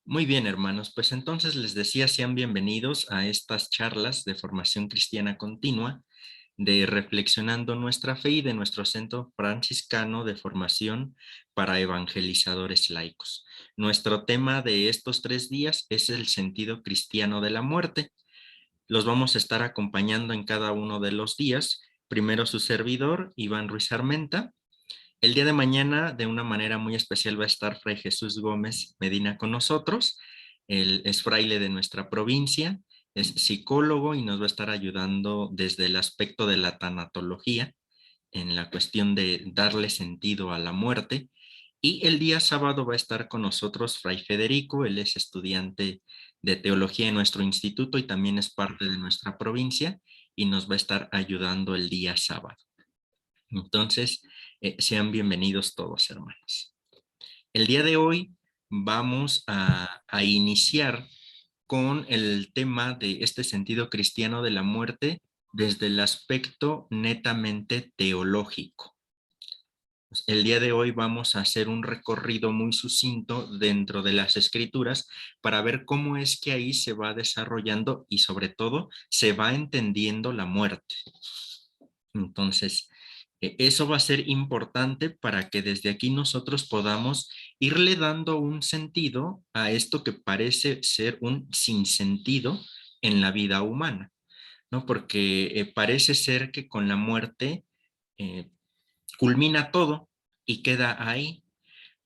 Muy bien, hermanos, pues entonces les decía, sean bienvenidos a estas charlas de formación cristiana continua, de Reflexionando nuestra fe y de nuestro Centro Franciscano de Formación para Evangelizadores Laicos. Nuestro tema de estos 3 días es el sentido cristiano de la muerte. Los vamos a estar acompañando en cada uno de los días. Primero su servidor, Iván Ruiz Armenta. El día de mañana, de una manera muy especial, va a estar Fray Jesús Gómez Medina con nosotros. Él es fraile de nuestra provincia, es psicólogo y nos va a estar ayudando desde el aspecto de la tanatología, en la cuestión de darle sentido a la muerte. Y el día sábado va a estar con nosotros Fray Federico, él es estudiante de teología en nuestro instituto y también es parte de nuestra provincia y nos va a estar ayudando el día sábado. Entonces, sean bienvenidos todos, hermanos. El día de hoy vamos a iniciar con el tema de este sentido cristiano de la muerte desde el aspecto netamente teológico. El día de hoy vamos a hacer un recorrido muy sucinto dentro de las escrituras para ver cómo es que ahí se va desarrollando y sobre todo se va entendiendo la muerte. Entonces, eso va a ser importante para que desde aquí nosotros podamos irle dando un sentido a esto que parece ser un sinsentido en la vida humana, ¿no? Porque parece ser que con la muerte eh, culmina todo y queda ahí.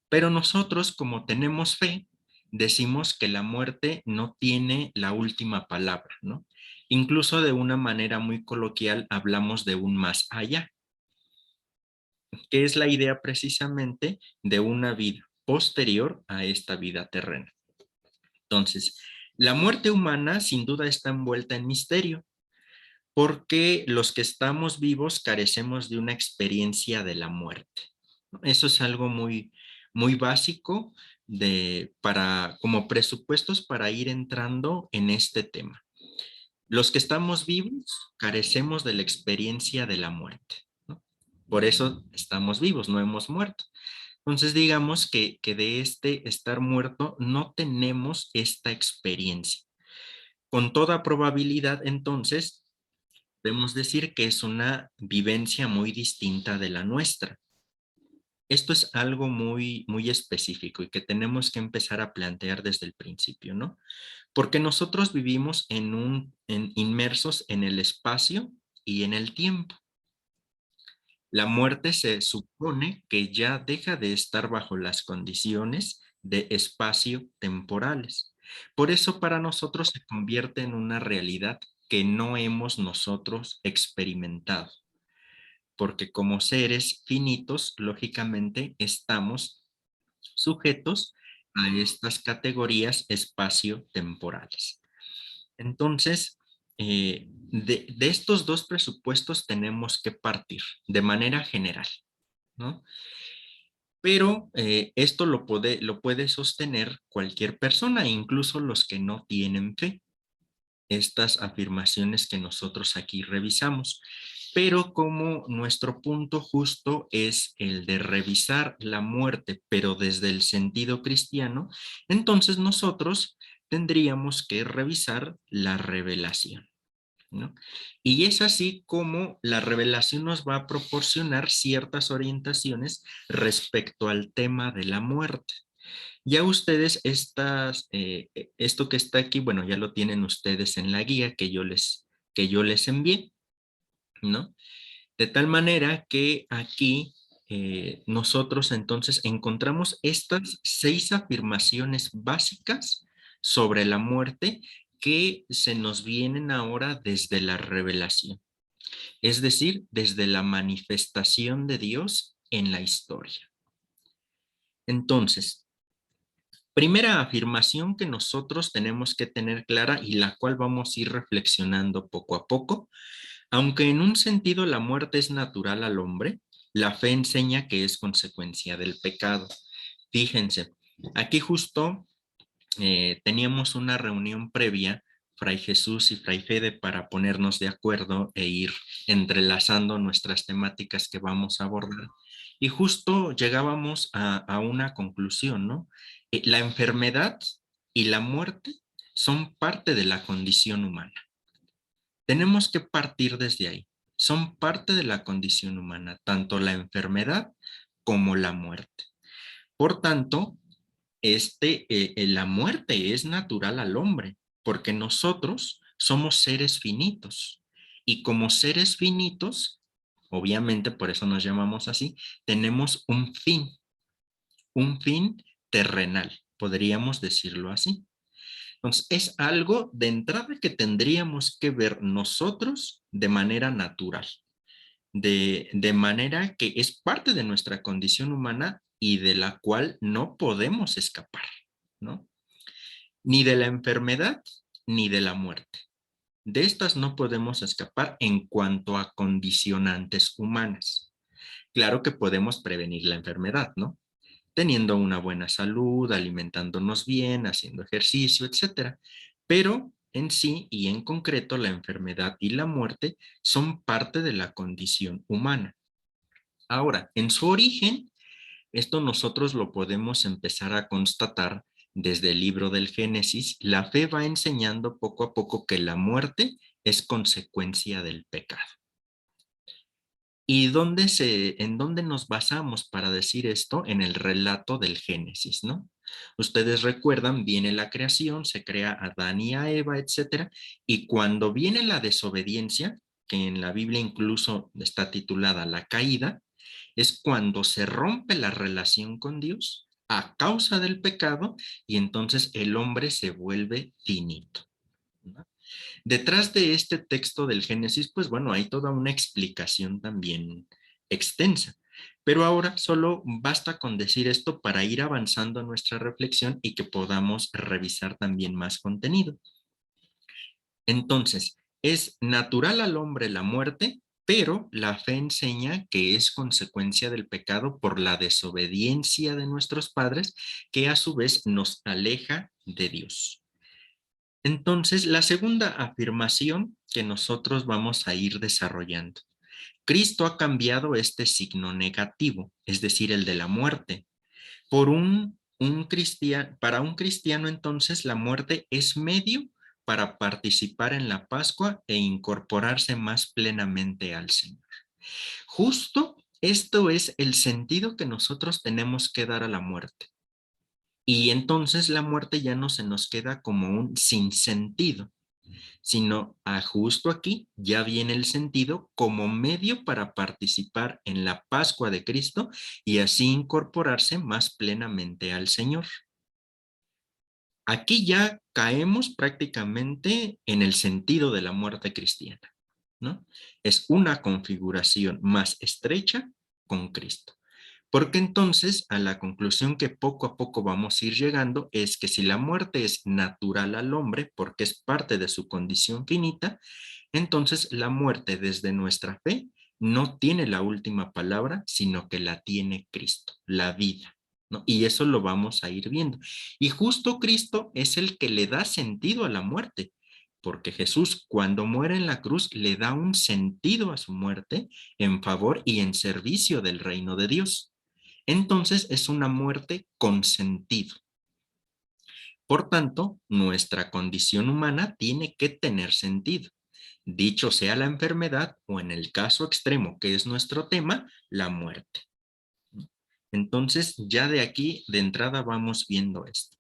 Pero nosotros, como tenemos fe, decimos que la muerte no tiene la última palabra, ¿no? Incluso de una manera muy coloquial hablamos de un más allá, que es la idea precisamente de una vida posterior a esta vida terrena. Entonces, la muerte humana sin duda está envuelta en misterio, porque los que estamos vivos carecemos de una experiencia de la muerte. Eso es algo muy básico como presupuestos para ir entrando en este tema. Los que estamos vivos carecemos de la experiencia de la muerte, ¿no? Por eso estamos vivos, no hemos muerto. Entonces digamos que de este estar muerto no tenemos esta experiencia. Con toda probabilidad, entonces, podemos decir que es una vivencia muy distinta de la nuestra. Esto es algo muy específico y que tenemos que empezar a plantear desde el principio, ¿no? Porque nosotros vivimos inmersos en el espacio y en el tiempo. La muerte se supone que ya deja de estar bajo las condiciones de espacio temporales. Por eso para nosotros se convierte en una realidad que no hemos nosotros experimentado, porque como seres finitos, lógicamente estamos sujetos a estas categorías espacio-temporales. Entonces, de estos dos presupuestos tenemos que partir de manera general, ¿no? Pero esto lo puede sostener cualquier persona, incluso los que no tienen fe, estas afirmaciones que nosotros aquí revisamos. Pero como nuestro punto justo es el de revisar la muerte, pero desde el sentido cristiano, entonces nosotros tendríamos que revisar la revelación, ¿no? Y es así como la revelación nos va a proporcionar ciertas orientaciones respecto al tema de la muerte. Ya ustedes esto que está aquí, bueno, ya lo tienen ustedes en la guía que yo les envié, ¿no? De tal manera que aquí nosotros entonces encontramos estas 6 afirmaciones básicas sobre la muerte que se nos vienen ahora desde la revelación, es decir, desde la manifestación de Dios en la historia. Entonces, primera afirmación que nosotros tenemos que tener clara y la cual vamos a ir reflexionando poco a poco. Aunque en un sentido la muerte es natural al hombre, la fe enseña que es consecuencia del pecado. Fíjense, aquí justo teníamos una reunión previa, Fray Jesús y Fray Fede, para ponernos de acuerdo e ir entrelazando nuestras temáticas que vamos a abordar. Y justo llegábamos a una conclusión, ¿no? La enfermedad y la muerte son parte de la condición humana. Tenemos que partir desde ahí. Son parte de la condición humana, tanto la enfermedad como la muerte. Por tanto, la muerte es natural al hombre, porque nosotros somos seres finitos. Y como seres finitos, obviamente por eso nos llamamos así, tenemos un fin terrenal, podríamos decirlo así. Entonces, es algo de entrada que tendríamos que ver nosotros de manera natural, de manera que es parte de nuestra condición humana y de la cual no podemos escapar, ¿no? Ni de la enfermedad ni de la muerte. De estas no podemos escapar en cuanto a condicionantes humanas. Claro que podemos prevenir la enfermedad, ¿no? Teniendo una buena salud, alimentándonos bien, haciendo ejercicio, etcétera. Pero en sí y en concreto la enfermedad y la muerte son parte de la condición humana. Ahora, en su origen, esto nosotros lo podemos empezar a constatar desde el libro del Génesis. La fe va enseñando poco a poco que la muerte es consecuencia del pecado. ¿Y en dónde nos basamos para decir esto? En el relato del Génesis, ¿no? Ustedes recuerdan, viene la creación, se crea a Adán y a Eva, etcétera, y cuando viene la desobediencia, que en la Biblia incluso está titulada la caída, es cuando se rompe la relación con Dios a causa del pecado y entonces el hombre se vuelve finito, ¿no? Detrás de este texto del Génesis, pues bueno, hay toda una explicación también extensa. Pero ahora solo basta con decir esto para ir avanzando en nuestra reflexión y que podamos revisar también más contenido. Entonces, es natural al hombre la muerte, pero la fe enseña que es consecuencia del pecado por la desobediencia de nuestros padres, que a su vez nos aleja de Dios. Entonces, la segunda afirmación que nosotros vamos a ir desarrollando. Cristo ha cambiado este signo negativo, es decir, el de la muerte. Para un cristiano, entonces, la muerte es medio para participar en la Pascua e incorporarse más plenamente al Señor. Justo esto es el sentido que nosotros tenemos que dar a la muerte. Y entonces la muerte ya no se nos queda como un sinsentido, sino justo aquí ya viene el sentido como medio para participar en la Pascua de Cristo y así incorporarse más plenamente al Señor. Aquí ya caemos prácticamente en el sentido de la muerte cristiana, ¿no? Es una configuración más estrecha con Cristo. Porque entonces a la conclusión que poco a poco vamos a ir llegando es que si la muerte es natural al hombre porque es parte de su condición finita, entonces la muerte desde nuestra fe no tiene la última palabra, sino que la tiene Cristo, la vida, ¿no? Y eso lo vamos a ir viendo. Y justo Cristo es el que le da sentido a la muerte, porque Jesús cuando muere en la cruz le da un sentido a su muerte en favor y en servicio del reino de Dios. Entonces es una muerte con sentido. Por tanto, nuestra condición humana tiene que tener sentido. Dicho sea la enfermedad o en el caso extremo que es nuestro tema, la muerte. Entonces, ya de aquí, de entrada, vamos viendo esto.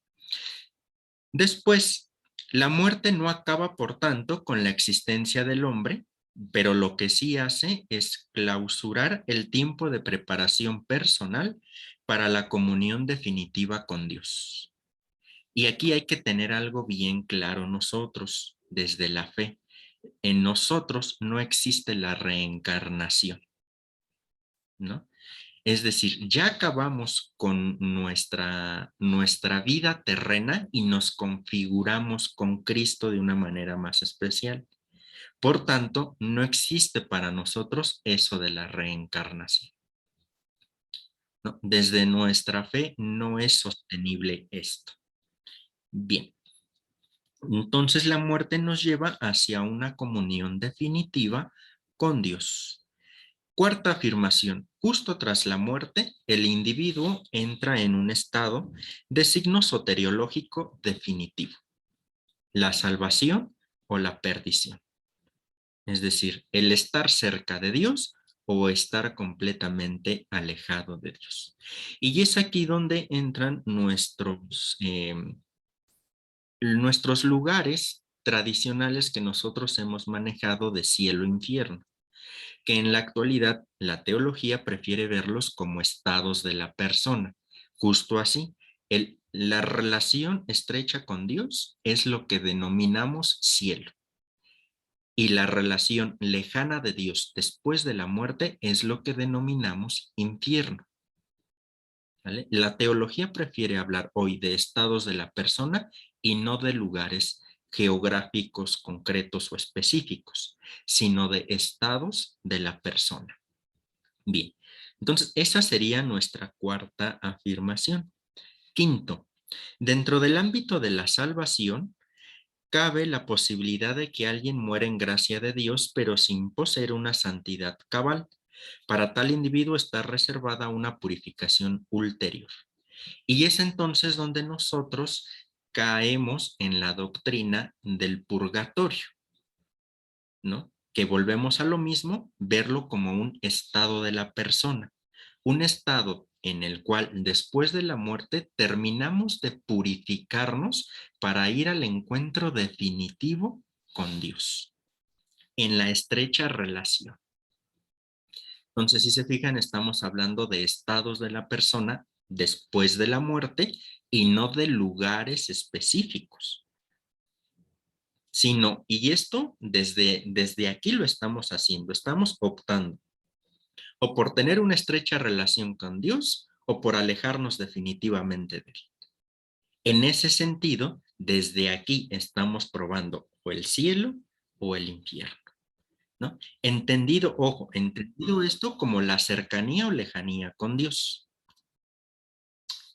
Después, la muerte no acaba, por tanto, con la existencia del hombre, pero lo que sí hace es clausurar el tiempo de preparación personal para la comunión definitiva con Dios. Y aquí hay que tener algo bien claro nosotros, desde la fe. En nosotros no existe la reencarnación, ¿no? Es decir, ya acabamos con nuestra vida terrena y nos configuramos con Cristo de una manera más especial. Por tanto, no existe para nosotros eso de la reencarnación, ¿no? Desde nuestra fe no es sostenible esto. Bien, entonces la muerte nos lleva hacia una comunión definitiva con Dios. Cuarta afirmación. justo tras la muerte, el individuo entra en un estado de signo soteriológico definitivo, la salvación o la perdición. Es decir, el estar cerca de Dios o estar completamente alejado de Dios. Y es aquí donde entran nuestros lugares tradicionales que nosotros hemos manejado de cielo e infierno, que en la actualidad la teología prefiere verlos como estados de la persona. Justo así, la relación estrecha con Dios es lo que denominamos cielo. Y la relación lejana de Dios después de la muerte es lo que denominamos infierno. ¿Vale? La teología prefiere hablar hoy de estados de la persona y no de lugares geográficos concretos o específicos, sino de estados de la persona. Bien, entonces esa sería nuestra cuarta afirmación. Quinto, dentro del ámbito de la salvación, cabe la posibilidad de que alguien muera en gracia de Dios, pero sin poseer una santidad cabal. Para tal individuo está reservada una purificación ulterior. Y es entonces donde nosotros caemos en la doctrina del purgatorio, ¿no? Que volvemos a lo mismo, verlo como un estado de la persona, un estado en el cual después de la muerte terminamos de purificarnos para ir al encuentro definitivo con Dios, en la estrecha relación. Entonces, si se fijan, estamos hablando de estados de la persona después de la muerte y no de lugares específicos, sino, y esto desde aquí lo estamos haciendo, estamos optando o por tener una estrecha relación con Dios o por alejarnos definitivamente de Él. En ese sentido, desde aquí estamos probando o el cielo o el infierno, ¿no? Entendido, ojo, entendido esto como la cercanía o lejanía con Dios,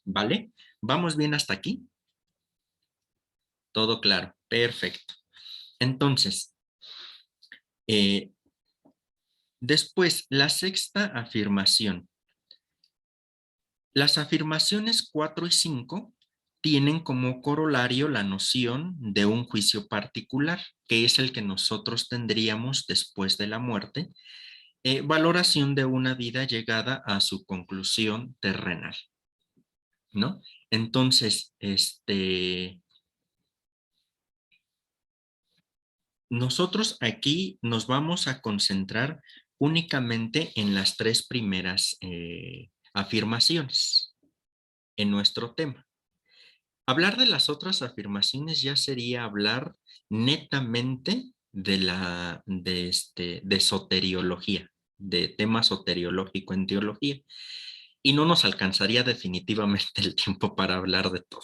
¿vale? ¿Vamos bien hasta aquí? Todo claro, perfecto. Entonces, eh, después, la sexta afirmación. Las afirmaciones 4 y 5 tienen como corolario la noción de un juicio particular, que es el que nosotros tendríamos después de la muerte, valoración de una vida llegada a su conclusión terrenal, ¿no? Entonces, nosotros aquí nos vamos a concentrar únicamente en las tres primeras afirmaciones en nuestro tema. Hablar de las otras afirmaciones ya sería hablar netamente de soteriología, de tema soteriológico en teología, y no nos alcanzaría definitivamente el tiempo para hablar de todo,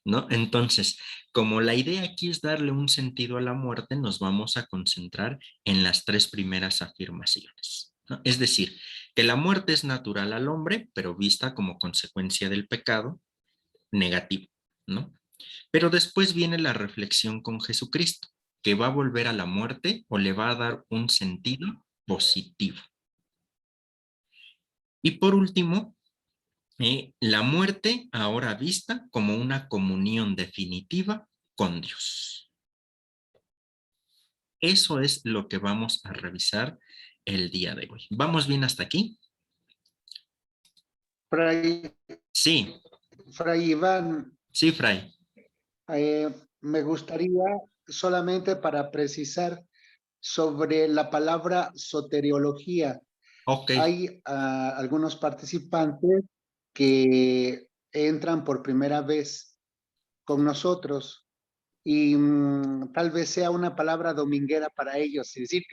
¿no? Entonces, como la idea aquí es darle un sentido a la muerte, nos vamos a concentrar en las tres primeras afirmaciones, ¿no? Es decir, que la muerte es natural al hombre, pero vista como consecuencia del pecado negativo, ¿no? Pero después viene la reflexión con Jesucristo, que va a volver a la muerte o le va a dar un sentido positivo. Y por último, la muerte ahora vista como una comunión definitiva con Dios. Eso es lo que vamos a revisar el día de hoy. ¿Vamos bien hasta aquí? Fray, Sí, Fray Iván, sí, Fray. me gustaría solamente para precisar sobre la palabra soteriología. Ok. Hay algunos participantes que entran por primera vez con nosotros y tal vez sea una palabra dominguera para ellos y decir,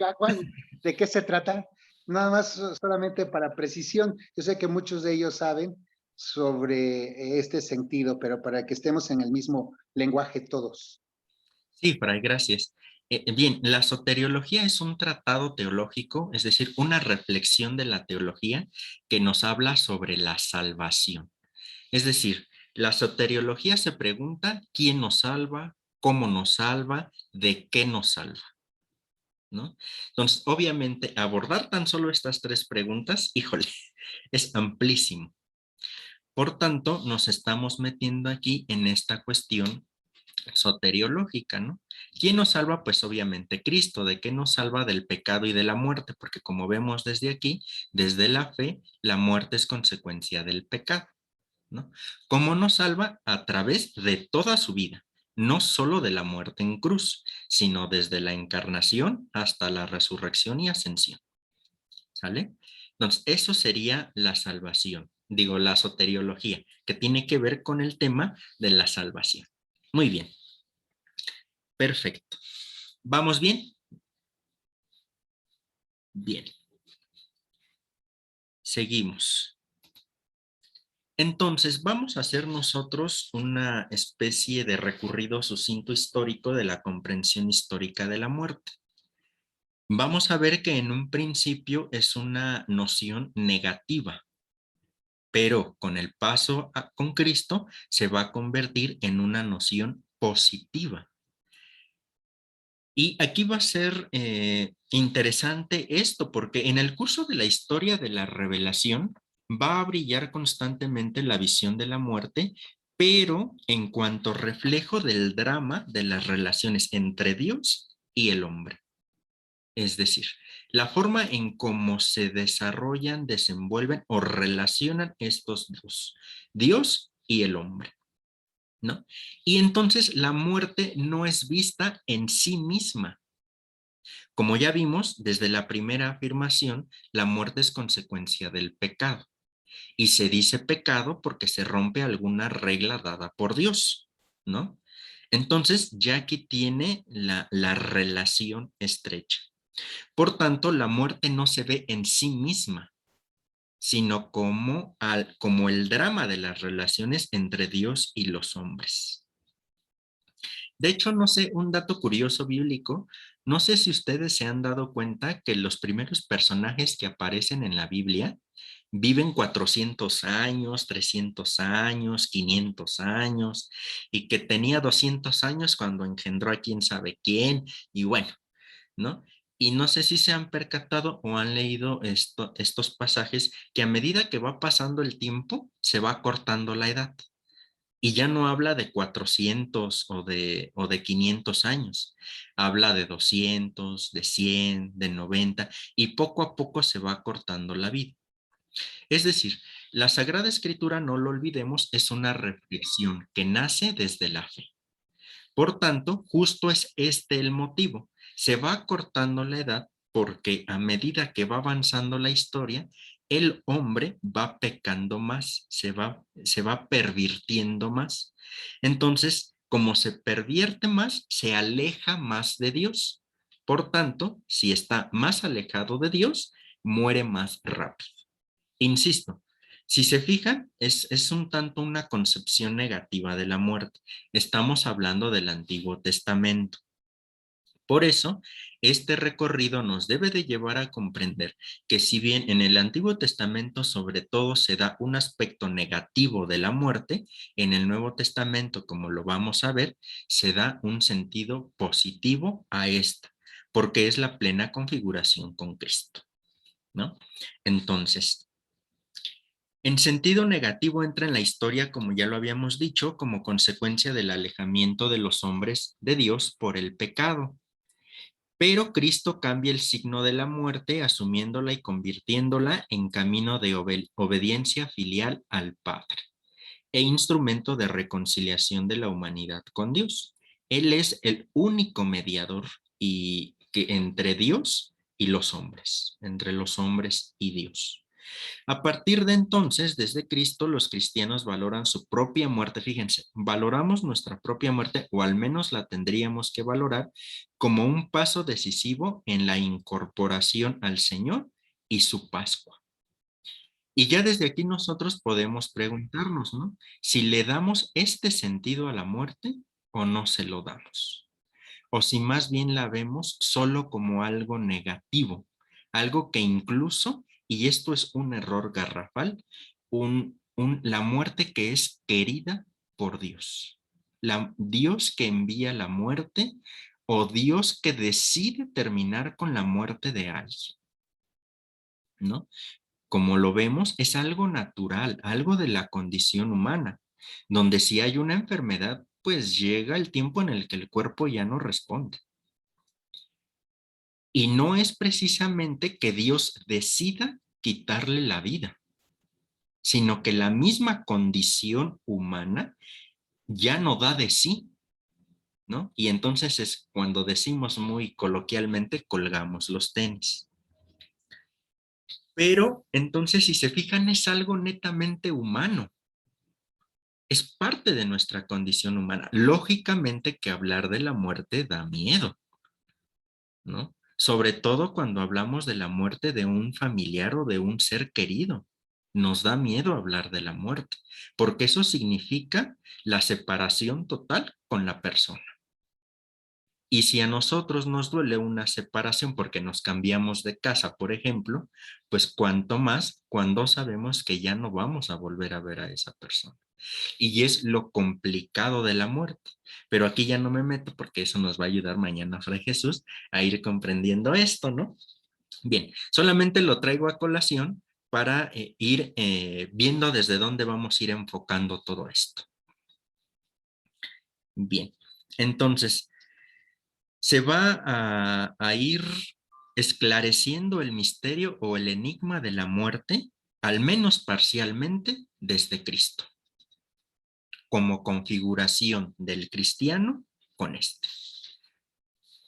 ¿de qué se trata? Nada más solamente para precisión. Yo sé que muchos de ellos saben sobre este sentido, pero para que estemos en el mismo lenguaje todos. Sí, Fray, gracias. Bien, la soteriología es un tratado teológico, es decir, una reflexión de la teología que nos habla sobre la salvación. Es decir, la soteriología se pregunta quién nos salva, cómo nos salva, de qué nos salva. ¿no? Entonces, obviamente, abordar tan solo estas tres preguntas, híjole, es amplísimo. Por tanto, nos estamos metiendo aquí en esta cuestión soteriológica, ¿no? ¿Quién nos salva? Pues obviamente Cristo. ¿De qué nos salva? Del pecado y de la muerte, porque como vemos desde aquí, desde la fe, la muerte es consecuencia del pecado, ¿no? ¿Cómo nos salva? A través de toda su vida, no solo de la muerte en cruz, sino desde la encarnación hasta la resurrección y ascensión, ¿sale? Entonces, eso sería la salvación, digo, la soteriología, que tiene que ver con el tema de la salvación. Muy bien, perfecto. ¿Vamos bien? Bien. Seguimos. Entonces, vamos a hacer nosotros una especie de recorrido sucinto histórico de la comprensión histórica de la muerte. Vamos a ver que en un principio es una noción negativa, pero con el paso con Cristo se va a convertir en una noción positiva. Y aquí va a ser interesante esto, porque en el curso de la historia de la revelación va a brillar constantemente la visión de la muerte, pero en cuanto reflejo del drama de las relaciones entre Dios y el hombre. Es decir, la forma en cómo se desarrollan, desenvuelven o relacionan estos dos, Dios y el hombre, ¿no? Y entonces la muerte no es vista en sí misma. Como ya vimos, desde la primera afirmación, la muerte es consecuencia del pecado. Y se dice pecado porque se rompe alguna regla dada por Dios, ¿no? Entonces, ya aquí tiene la relación estrecha. Por tanto, la muerte no se ve en sí misma, sino como el drama de las relaciones entre Dios y los hombres. De hecho, no sé, un dato curioso bíblico, no sé si ustedes se han dado cuenta que los primeros personajes que aparecen en la Biblia viven 400 años, 300 años, 500 años, y que tenía 200 años cuando engendró a quién sabe quién, y bueno, ¿no? Y no sé si se han percatado o han leído estos pasajes que a medida que va pasando el tiempo, se va cortando la edad. Y ya no habla de 400 o de 500 años, habla de 200, de 100, de 90, y poco a poco se va cortando la vida. Es decir, la Sagrada Escritura, no lo olvidemos, es una reflexión que nace desde la fe. Por tanto, justo es este el motivo. Se va cortando la edad porque a medida que va avanzando la historia, el hombre va pecando más, se va pervirtiendo más. Entonces, como se pervierte más, se aleja más de Dios. Por tanto, si está más alejado de Dios, muere más rápido. Insisto, si se fijan, es un tanto una concepción negativa de la muerte. Estamos hablando del Antiguo Testamento. Por eso, este recorrido nos debe de llevar a comprender que si bien en el Antiguo Testamento sobre todo se da un aspecto negativo de la muerte, en el Nuevo Testamento, como lo vamos a ver, se da un sentido positivo a esta, porque es la plena configuración con Cristo, ¿no? Entonces, en sentido negativo entra en la historia, como ya lo habíamos dicho, como consecuencia del alejamiento de los hombres de Dios por el pecado. Pero Cristo cambia el signo de la muerte, asumiéndola y convirtiéndola en camino de obediencia filial al Padre e instrumento de reconciliación de la humanidad con Dios. Él es el único mediador entre Dios y los hombres, entre los hombres y Dios. A partir de entonces, desde Cristo, los cristianos valoran su propia muerte. Fíjense, valoramos nuestra propia muerte, o al menos la tendríamos que valorar, como un paso decisivo en la incorporación al Señor y su Pascua. Y ya desde aquí nosotros podemos preguntarnos, ¿no? Si le damos este sentido a la muerte o no se lo damos. O si más bien la vemos solo como algo negativo, algo que incluso, y esto es un error garrafal, la muerte que es querida por Dios. Dios que envía la muerte o Dios que decide terminar con la muerte de alguien, ¿no? Como lo vemos, es algo natural, algo de la condición humana, donde si hay una enfermedad, pues llega el tiempo en el que el cuerpo ya no responde. Y no es precisamente que Dios decida quitarle la vida, sino que la misma condición humana ya no da de sí, ¿no? Y entonces es cuando decimos muy coloquialmente, colgamos los tenis. Pero entonces, si se fijan, es algo netamente humano. Es parte de nuestra condición humana. Lógicamente que hablar de la muerte da miedo, ¿no? Sobre todo cuando hablamos de la muerte de un familiar o de un ser querido. Nos da miedo hablar de la muerte, porque eso significa la separación total con la persona. Y si a nosotros nos duele una separación porque nos cambiamos de casa, por ejemplo, pues cuanto más cuando sabemos que ya no vamos a volver a ver a esa persona. Y es lo complicado de la muerte. Pero aquí ya no me meto porque eso nos va a ayudar mañana Fray Jesús a ir comprendiendo esto, ¿no? Bien, solamente lo traigo a colación para ir viendo desde dónde vamos a ir enfocando todo esto. Bien, entonces se va a ir esclareciendo el misterio o el enigma de la muerte, al menos parcialmente, desde Cristo, como configuración del cristiano con este.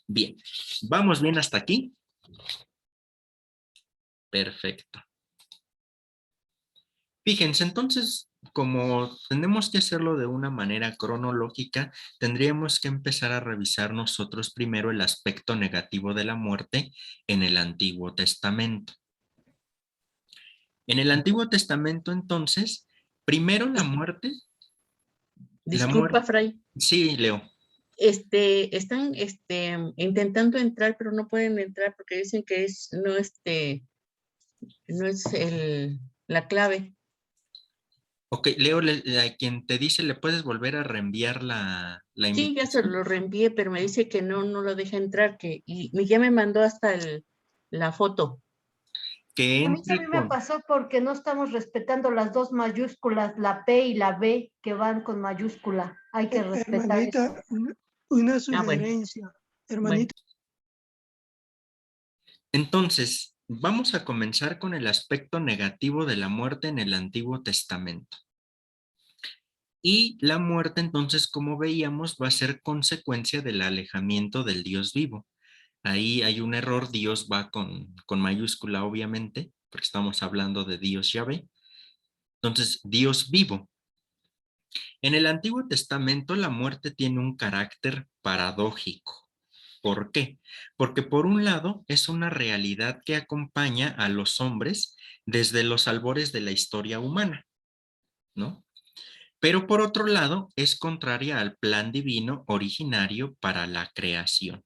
Bien, ¿vamos bien hasta aquí? Perfecto. Fíjense, entonces, como tenemos que hacerlo de una manera cronológica, tendríamos que empezar a revisar nosotros primero el aspecto negativo de la muerte en el Antiguo Testamento. En el Antiguo Testamento, entonces, primero la muerte. Disculpa, Fray. Sí, Leo. Están intentando entrar, pero no pueden entrar porque dicen que no es la clave. Ok, Leo, a quien te dice, ¿le puedes volver a reenviar la Sí, ya se invitación? lo reenvié, pero me dice que no lo deja entrar, y ya me mandó hasta la foto. Que A mí entre también me pasó porque no estamos respetando las dos mayúsculas, la P y la B, que van con mayúscula. Hay que respetar eso. Hermanita, una Bueno. sugerencia, hermanita. Entonces, vamos a comenzar con el aspecto negativo de la muerte en el Antiguo Testamento. Y la muerte, entonces, como veíamos, va a ser consecuencia del alejamiento del Dios vivo. Ahí hay un error, Dios va con mayúscula, obviamente, porque estamos hablando de Dios Yahvé. Entonces, Dios vivo. En el Antiguo Testamento, la muerte tiene un carácter paradójico. ¿Por qué? Porque por un lado es una realidad que acompaña a los hombres desde los albores de la historia humana, ¿no? Pero por otro lado es contraria al plan divino originario para la creación.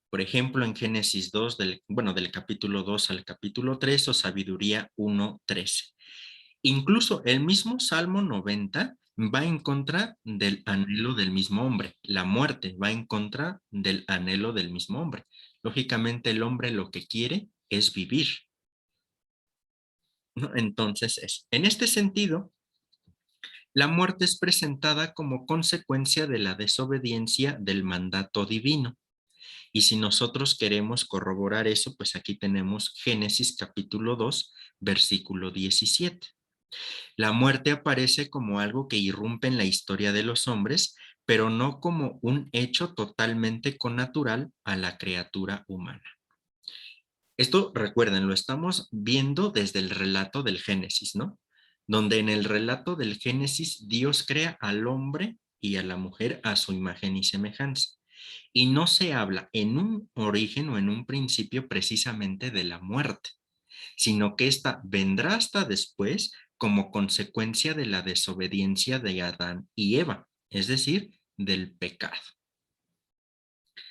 Por ejemplo, en Génesis 2, del capítulo 2 al capítulo 3 o Sabiduría 1:13. Incluso el mismo Salmo 90 va en contra del anhelo del mismo hombre. La muerte va en contra del anhelo del mismo hombre. Lógicamente el hombre lo que quiere es vivir, ¿no? Entonces, en este sentido, la muerte es presentada como consecuencia de la desobediencia del mandato divino. Y si nosotros queremos corroborar eso, pues aquí tenemos Génesis capítulo 2, versículo 17. La muerte aparece como algo que irrumpe en la historia de los hombres, pero no como un hecho totalmente connatural a la criatura humana. Esto, recuerden, lo estamos viendo desde el relato del Génesis, ¿no? Donde en el relato del Génesis Dios crea al hombre y a la mujer a su imagen y semejanza. Y no se habla en un origen o en un principio precisamente de la muerte, sino que ésta vendrá hasta después como consecuencia de la desobediencia de Adán y Eva, es decir, del pecado.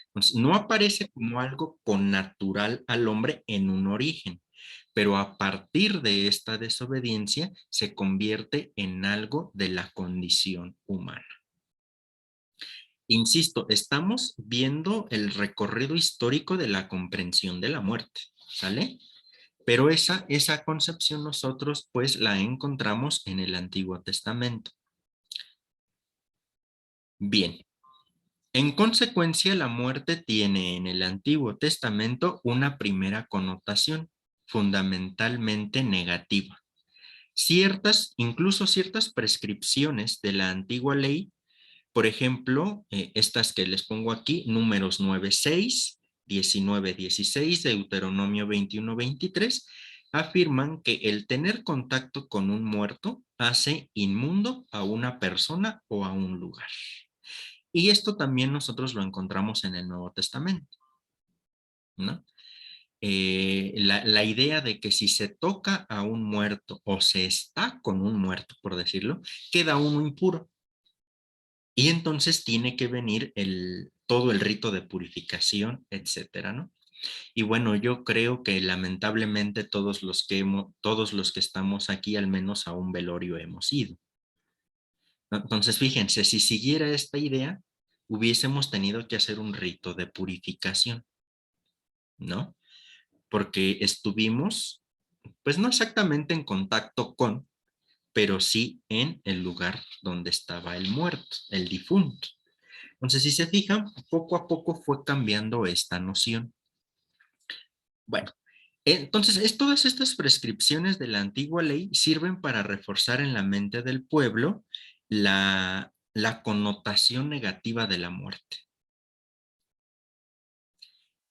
Entonces, no aparece como algo connatural al hombre en un origen, pero a partir de esta desobediencia se convierte en algo de la condición humana. Insisto, estamos viendo el recorrido histórico de la comprensión de la muerte, ¿sale? Pero esa concepción nosotros pues la encontramos en el Antiguo Testamento. Bien, en consecuencia la muerte tiene en el Antiguo Testamento una primera connotación, fundamentalmente negativa. Incluso ciertas prescripciones de la antigua ley, por ejemplo, estas que les pongo aquí, Números 9:6, 19:16, Deuteronomio 21:23, afirman que el tener contacto con un muerto hace inmundo a una persona o a un lugar. Y esto también nosotros lo encontramos en el Nuevo Testamento, ¿no? La idea de que si se toca a un muerto o se está con un muerto, por decirlo, queda uno impuro. Y entonces tiene que venir todo el rito de purificación, etcétera, ¿no? Y bueno, yo creo que lamentablemente todos los que estamos aquí, al menos a un velorio hemos ido, ¿no? Entonces, fíjense, si siguiera esta idea, hubiésemos tenido que hacer un rito de purificación, ¿no? Porque estuvimos, pues no exactamente en contacto con, pero sí en el lugar donde estaba el muerto, el difunto. Entonces, si se fijan, poco a poco fue cambiando esta noción. Bueno, entonces todas estas prescripciones de la antigua ley sirven para reforzar en la mente del pueblo la connotación negativa de la muerte.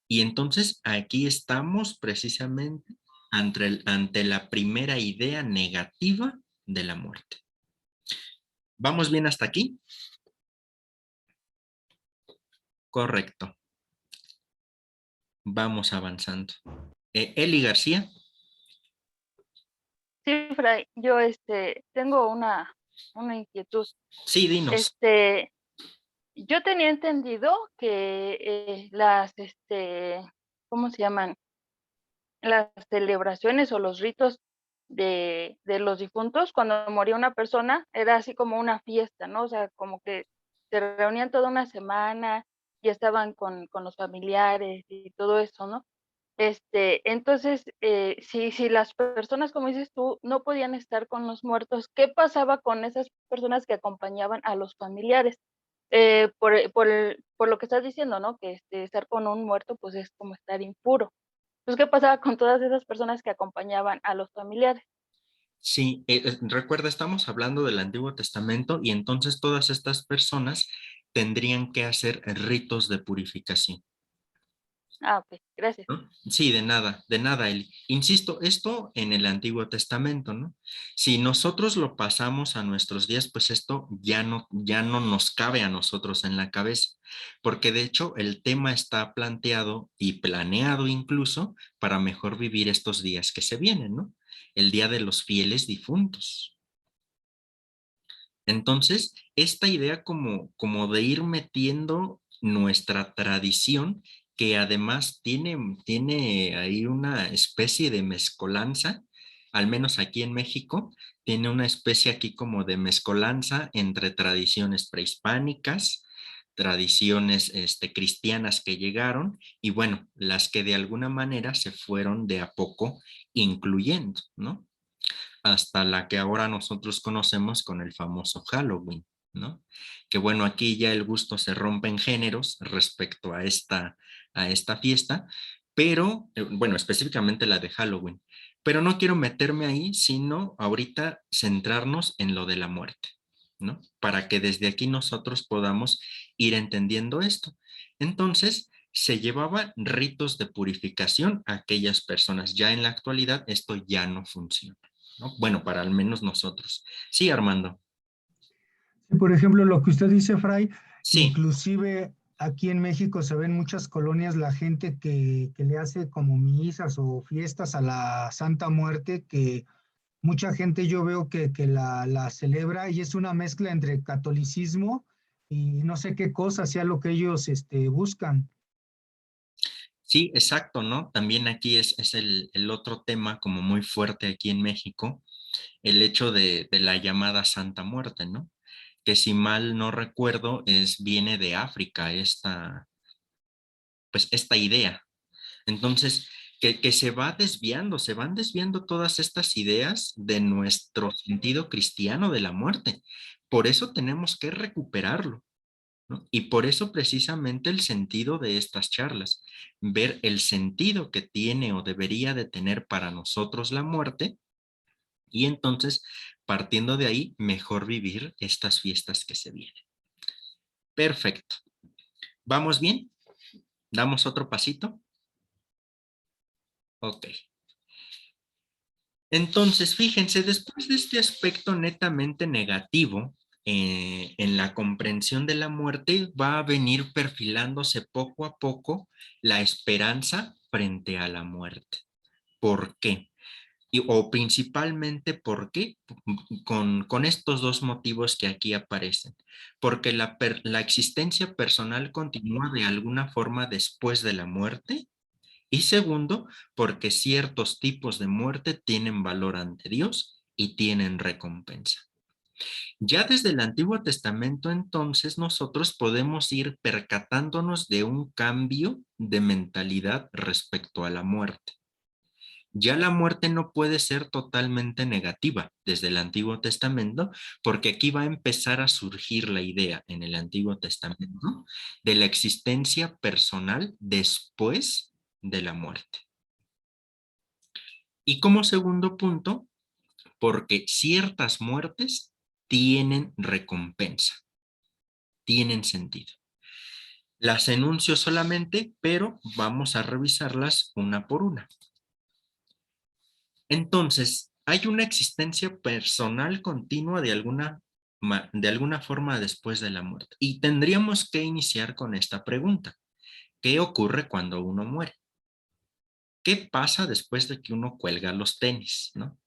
Y entonces aquí estamos precisamente ante la primera idea negativa de la muerte. ¿Vamos bien hasta aquí? Correcto. Vamos avanzando. Eli García. Sí, Fray, yo tengo una inquietud. Sí, dinos. Yo tenía entendido que ¿cómo se llaman? Las celebraciones o los ritos de los difuntos, cuando moría una persona, era así como una fiesta, ¿no? O sea, como que se reunían toda una semana y estaban con los familiares y todo eso, ¿no? Entonces, si las personas, como dices tú, no podían estar con los muertos, ¿qué pasaba con esas personas que acompañaban a los familiares? Por lo que estás diciendo, ¿no? Que estar con un muerto, pues es como estar impuro. Entonces, ¿qué pasaba con todas esas personas que acompañaban a los familiares? Sí, recuerda, estamos hablando del Antiguo Testamento y entonces todas estas personas tendrían que hacer ritos de purificación. Ah, ok, gracias. ¿No? Sí, de nada, Eli. Insisto, esto en el Antiguo Testamento, ¿no? Si nosotros lo pasamos a nuestros días, pues esto ya no nos cabe a nosotros en la cabeza, porque de hecho el tema está planteado y planeado incluso para mejor vivir estos días que se vienen, ¿no? El Día de los Fieles Difuntos. Entonces, esta idea como de ir metiendo nuestra tradición, que además tiene ahí una especie de mezcolanza, al menos aquí en México, tiene una especie aquí como de mezcolanza entre tradiciones prehispánicas, tradiciones cristianas que llegaron y bueno, las que de alguna manera se fueron de a poco incluyendo, ¿no? Hasta la que ahora nosotros conocemos con el famoso Halloween, ¿no? Que bueno, aquí ya el gusto se rompe en géneros respecto a esta fiesta, pero, bueno, específicamente la de Halloween. Pero no quiero meterme ahí, sino ahorita centrarnos en lo de la muerte, ¿no? Para que desde aquí nosotros podamos ir entendiendo esto. Entonces, se llevaban ritos de purificación a aquellas personas. Ya en la actualidad esto ya no funciona, ¿no? Bueno, para al menos nosotros. Sí, Armando. Por ejemplo, lo que usted dice, Fray, Sí, inclusive aquí en México se ven muchas colonias la gente que le hace como misas o fiestas a la Santa Muerte, que mucha gente yo veo que la celebra y es una mezcla entre catolicismo y no sé qué cosa sea lo que ellos buscan. sí, exacto, ¿no? También aquí es el otro tema como muy fuerte aquí en México, el hecho de la llamada Santa Muerte, ¿no? que si mal no recuerdo viene de África esta idea. Entonces, que se se van desviando todas estas ideas de nuestro sentido cristiano de la muerte. Por eso tenemos que recuperarlo, ¿no? Y por eso precisamente el sentido de estas charlas, ver el sentido que tiene o debería de tener para nosotros la muerte, y entonces, partiendo de ahí, mejor vivir estas fiestas que se vienen. Perfecto. ¿Vamos bien? ¿Damos otro pasito? Ok. Entonces, fíjense, después de este aspecto netamente negativo en la comprensión de la muerte, va a venir perfilándose poco a poco la esperanza frente a la muerte. ¿Por qué? O principalmente, ¿por qué? Con estos dos motivos que aquí aparecen. Porque la existencia personal continúa de alguna forma después de la muerte. Y segundo, porque ciertos tipos de muerte tienen valor ante Dios y tienen recompensa. Ya desde el Antiguo Testamento, entonces, nosotros podemos ir percatándonos de un cambio de mentalidad respecto a la muerte. Ya la muerte no puede ser totalmente negativa desde el Antiguo Testamento, porque aquí va a empezar a surgir la idea en el Antiguo Testamento de la existencia personal después de la muerte. Y como segundo punto, porque ciertas muertes tienen recompensa, tienen sentido. Las enuncio solamente, pero vamos a revisarlas una por una. Entonces, hay una existencia personal continua de alguna forma después de la muerte. Y tendríamos que iniciar con esta pregunta. ¿Qué ocurre cuando uno muere? ¿Qué pasa después de que uno cuelga los tenis, no?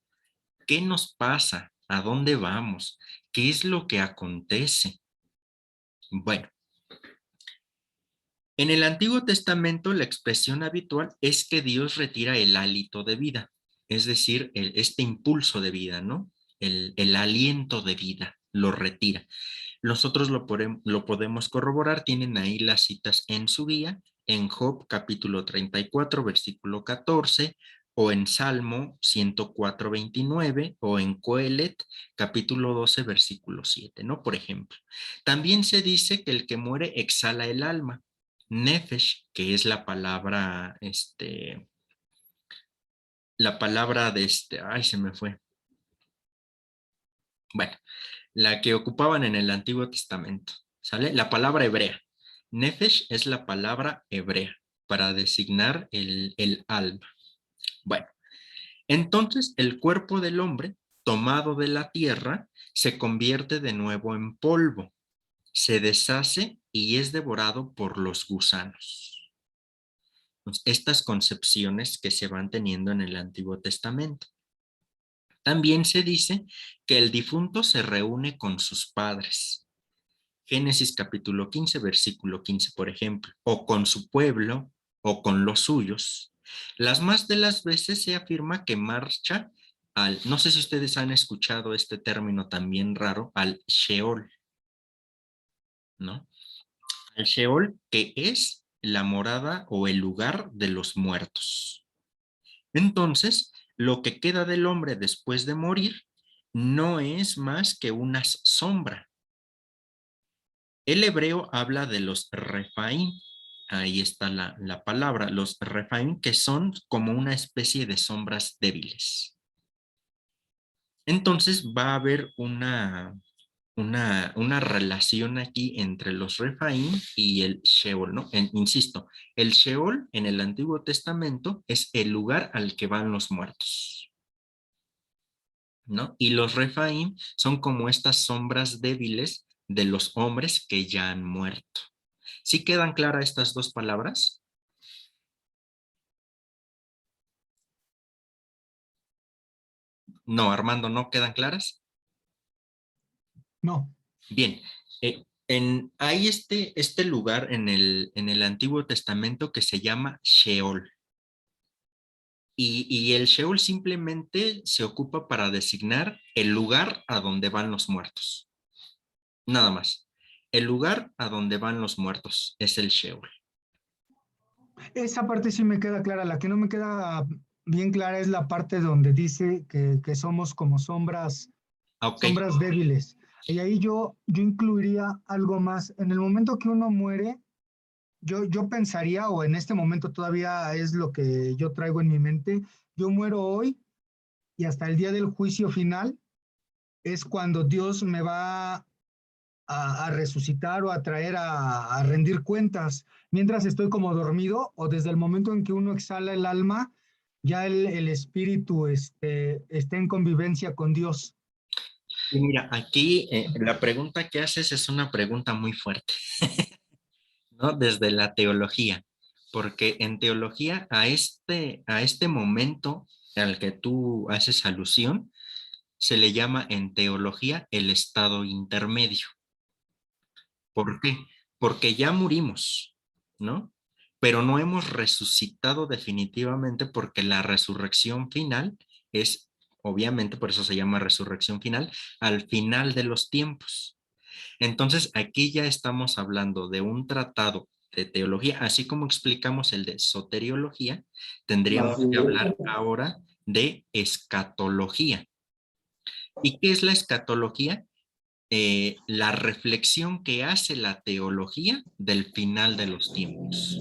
¿Qué nos pasa? ¿A dónde vamos? ¿Qué es lo que acontece? Bueno, en el Antiguo Testamento la expresión habitual es que Dios retira el hálito de vida, es decir, este impulso de vida, ¿no? El aliento de vida, lo retira. Nosotros lo podemos corroborar, tienen ahí las citas en su guía, en Job capítulo 34, versículo 14, o en Salmo 104, 29, o en Coelet capítulo 12, versículo 7, ¿no? Por ejemplo. También se dice que el que muere exhala el alma. Nefesh, que es la palabra, ay, se me fue. Bueno, la que ocupaban en el Antiguo Testamento, ¿sale? La palabra hebrea. Nefesh es la palabra hebrea para designar el alma. Bueno, entonces el cuerpo del hombre, tomado de la tierra, se convierte de nuevo en polvo, se deshace y es devorado por los gusanos. Estas concepciones que se van teniendo en el Antiguo Testamento. También se dice que el difunto se reúne con sus padres. Génesis capítulo 15, versículo 15, por ejemplo, o con su pueblo, o con los suyos. Las más de las veces se afirma que marcha no sé si ustedes han escuchado este término también raro, al Sheol, ¿no? Al Sheol, que es la morada o el lugar de los muertos. Entonces, lo que queda del hombre después de morir no es más que una sombra. El hebreo habla de los refaim, ahí está la palabra, los refaim, que son como una especie de sombras débiles. Entonces va a haber una relación aquí entre los refaim y el Sheol, ¿no? Insisto, el Sheol en el Antiguo Testamento es el lugar al que van los muertos, ¿no? Y los refaim son como estas sombras débiles de los hombres que ya han muerto. ¿Sí quedan claras estas dos palabras? No, Armando, ¿no quedan claras? No. Bien, hay este lugar en el Antiguo Testamento que se llama Sheol. Y el Sheol simplemente se ocupa para designar el lugar a donde van los muertos. Nada más. El lugar a donde van los muertos es el Sheol. Esa parte sí me queda clara. La que no me queda bien clara es la parte donde dice que somos como sombras, Ok, sombras débiles. Y ahí yo incluiría algo más. En el momento que uno muere, yo pensaría, o en este momento todavía es lo que yo traigo en mi mente, yo muero hoy y hasta el día del juicio final es cuando Dios me va a resucitar o a traer a rendir cuentas. Mientras estoy como dormido o desde el momento en que uno exhala el alma, ya el espíritu está en convivencia con Dios. y mira, aquí la pregunta que haces es una pregunta muy fuerte, ¿no? Desde la teología, porque en teología a este momento al que tú haces alusión, se le llama en teología el estado intermedio. ¿Por qué? Porque ya murimos, ¿no? Pero no hemos resucitado definitivamente porque la resurrección final es, obviamente, por eso se llama resurrección final, al final de los tiempos. Entonces, aquí ya estamos hablando de un tratado de teología, así como explicamos el de soteriología, tendríamos que hablar ahora de escatología. ¿Y qué es la escatología? La reflexión que hace la teología del final de los tiempos.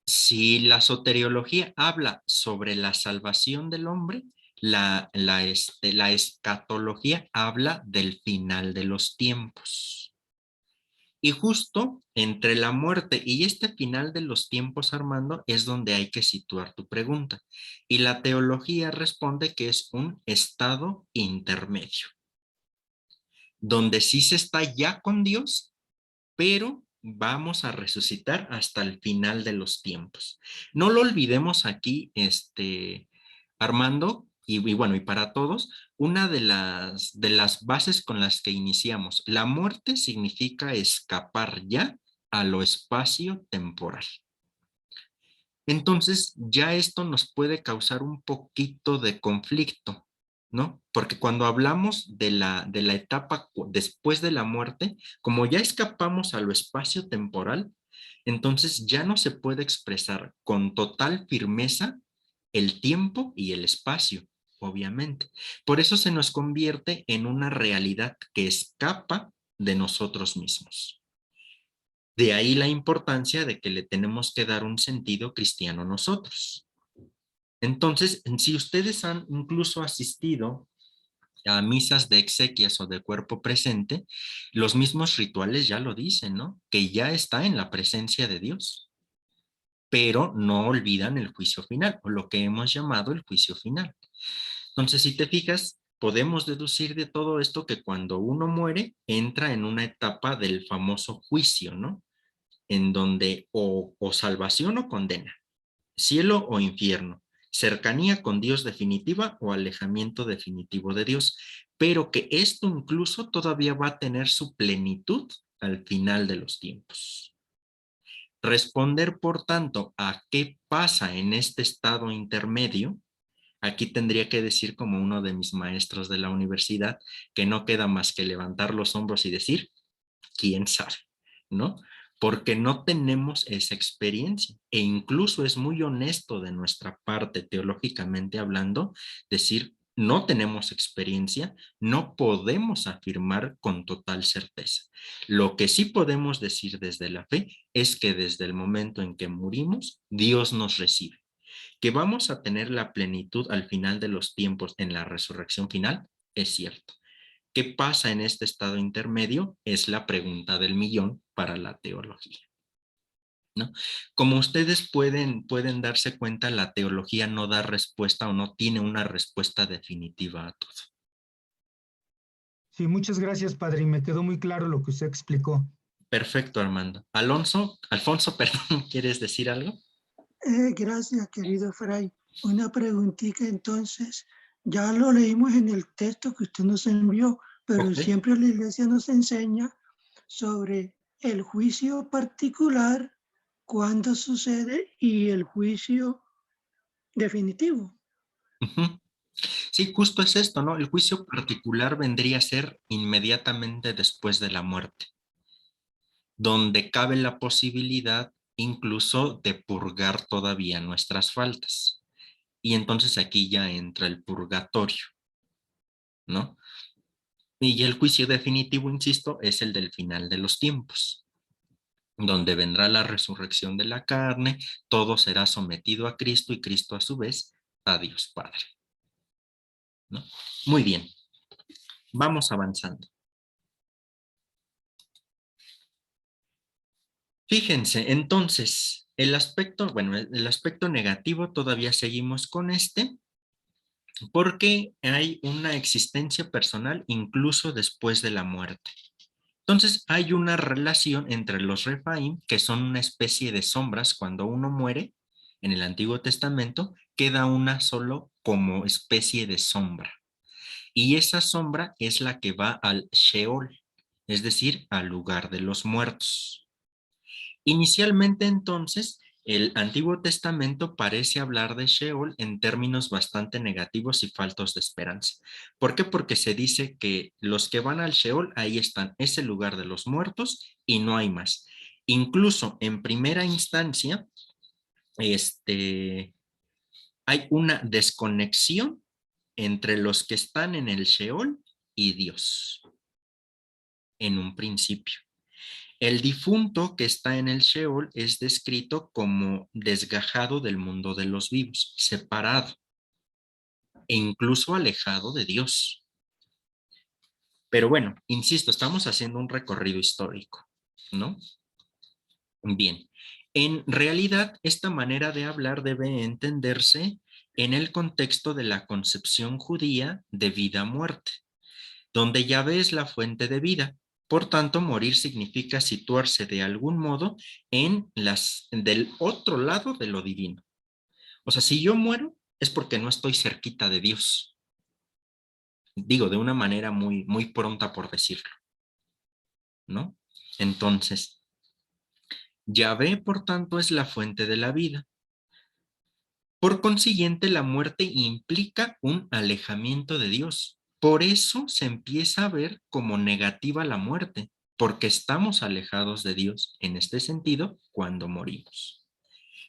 Si la soteriología habla sobre la salvación del hombre, la escatología habla del final de los tiempos. Y justo entre la muerte y este final de los tiempos, Armando, es donde hay que situar tu pregunta. Y la teología responde que es un estado intermedio, donde sí se está ya con Dios, pero vamos a resucitar hasta el final de los tiempos. No lo olvidemos aquí, Armando, y bueno, y para todos, una de las bases con las que iniciamos, la muerte significa escapar ya a lo espacio temporal. Entonces, ya esto nos puede causar un poquito de conflicto, ¿no? Porque cuando hablamos de la etapa después de la muerte, como ya escapamos a lo espacio temporal, entonces ya no se puede expresar con total firmeza el tiempo y el espacio, obviamente. Por eso se nos convierte en una realidad que escapa de nosotros mismos. De ahí la importancia de que le tenemos que dar un sentido cristiano nosotros. Entonces, si ustedes han incluso asistido a misas de exequias o de cuerpo presente, los mismos rituales ya lo dicen, ¿no? Que ya está en la presencia de Dios, pero no olvidan el juicio final, o lo que hemos llamado el juicio final. Entonces, si te fijas, podemos deducir de todo esto que cuando uno muere, entra en una etapa del famoso juicio, ¿no? En donde o salvación o condena, cielo o infierno, cercanía con Dios definitiva o alejamiento definitivo de Dios, pero que esto incluso todavía va a tener su plenitud al final de los tiempos. Responder, por tanto, a qué pasa en este estado intermedio, aquí tendría que decir como uno de mis maestros de la universidad, que no queda más que levantar los hombros y decir, quién sabe, ¿no? Porque no tenemos esa experiencia e incluso es muy honesto de nuestra parte, teológicamente hablando, decir, no tenemos experiencia, no podemos afirmar con total certeza. Lo que sí podemos decir desde la fe es que desde el momento en que morimos, Dios nos recibe. Que vamos a tener la plenitud al final de los tiempos en la resurrección final, es cierto. ¿Qué pasa en este estado intermedio? Es la pregunta del millón para la teología, ¿no? Como ustedes pueden darse cuenta, la teología no da respuesta o no tiene una respuesta definitiva a todo. Sí, muchas gracias, padre. Y me quedó muy claro lo que usted explicó. Perfecto, Armando. Alfonso, perdón, ¿quieres decir algo? Gracias, querido Fray. Una preguntita entonces. Ya lo leímos en el texto que usted nos envió, pero Ok. siempre la iglesia nos enseña sobre el juicio particular, cuándo sucede y el juicio definitivo. Uh-huh. Sí, justo es esto, ¿no? El juicio particular vendría a ser inmediatamente después de la muerte, donde cabe la posibilidad incluso de purgar todavía nuestras faltas. Y entonces aquí ya entra el purgatorio, ¿no? Y el juicio definitivo, insisto, es el del final de los tiempos, donde vendrá la resurrección de la carne, todo será sometido a Cristo y Cristo a su vez a Dios Padre, ¿no? Muy bien, vamos avanzando. Fíjense, entonces, el aspecto, bueno, el aspecto negativo todavía seguimos con este, porque hay una existencia personal incluso después de la muerte. Entonces, hay una relación entre los Refaim, que son una especie de sombras. Cuando uno muere, en el Antiguo Testamento, queda una solo como especie de sombra. Y esa sombra es la que va al Sheol, es decir, al lugar de los muertos. Inicialmente, entonces, el Antiguo Testamento parece hablar de Sheol en términos bastante negativos y faltos de esperanza. ¿Por qué? Porque se dice que los que van al Sheol, ahí están, es el lugar de los muertos y no hay más. Incluso en primera instancia, hay una desconexión entre los que están en el Sheol y Dios, en un principio. El difunto que está en el Sheol es descrito como desgajado del mundo de los vivos, separado e incluso alejado de Dios. Pero bueno, insisto, estamos haciendo un recorrido histórico, ¿no? Bien, en realidad esta manera de hablar debe entenderse en el contexto de la concepción judía de vida-muerte, donde Yahvé es la fuente de vida. Por tanto, morir significa situarse de algún modo del otro lado de lo divino. O sea, si yo muero es porque no estoy cerquita de Dios. Digo, de una manera muy, muy pronta por decirlo, ¿no? Entonces, Yahvé, por tanto, es la fuente de la vida. Por consiguiente, la muerte implica un alejamiento de Dios. Por eso se empieza a ver como negativa la muerte, porque estamos alejados de Dios en este sentido cuando morimos.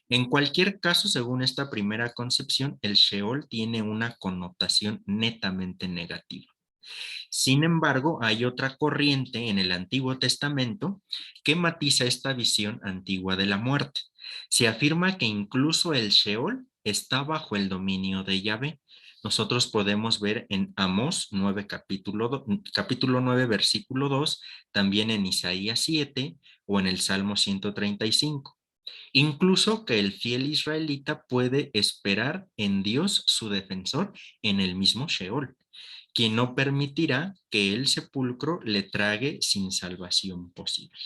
En cualquier caso, según esta primera concepción, el Sheol tiene una connotación netamente negativa. Sin embargo, hay otra corriente en el Antiguo Testamento que matiza esta visión antigua de la muerte. Se afirma que incluso el Sheol está bajo el dominio de Yahvé. Nosotros podemos ver en Amós 9, capítulo 9, versículo 2, también en Isaías 7 o en el Salmo 135. Incluso que el fiel israelita puede esperar en Dios, su defensor, en el mismo Sheol, quien no permitirá que el sepulcro le trague sin salvación posible.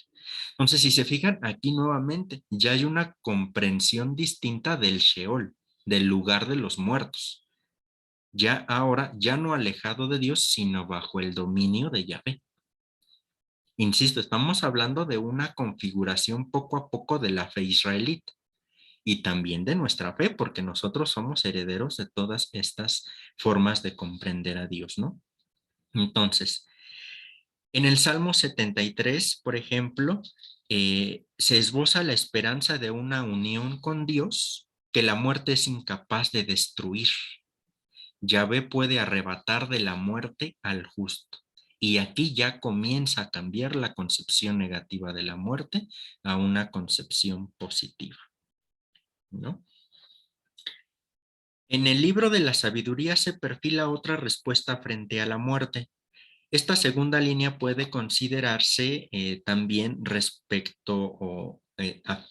Entonces, si se fijan, aquí nuevamente ya hay una comprensión distinta del Sheol, del lugar de los muertos. Ya ahora, ya no alejado de Dios, sino bajo el dominio de Yahvé. Insisto, estamos hablando de una configuración poco a poco de la fe israelita y también de nuestra fe, porque nosotros somos herederos de todas estas formas de comprender a Dios, ¿no? Entonces, en el Salmo 73, por ejemplo, se esboza la esperanza de una unión con Dios que la muerte es incapaz de destruir. Yahvé puede arrebatar de la muerte al justo. Y aquí ya comienza a cambiar la concepción negativa de la muerte a una concepción positiva, ¿no? En el libro de la sabiduría se perfila otra respuesta frente a la muerte. Esta segunda línea puede considerarse también respecto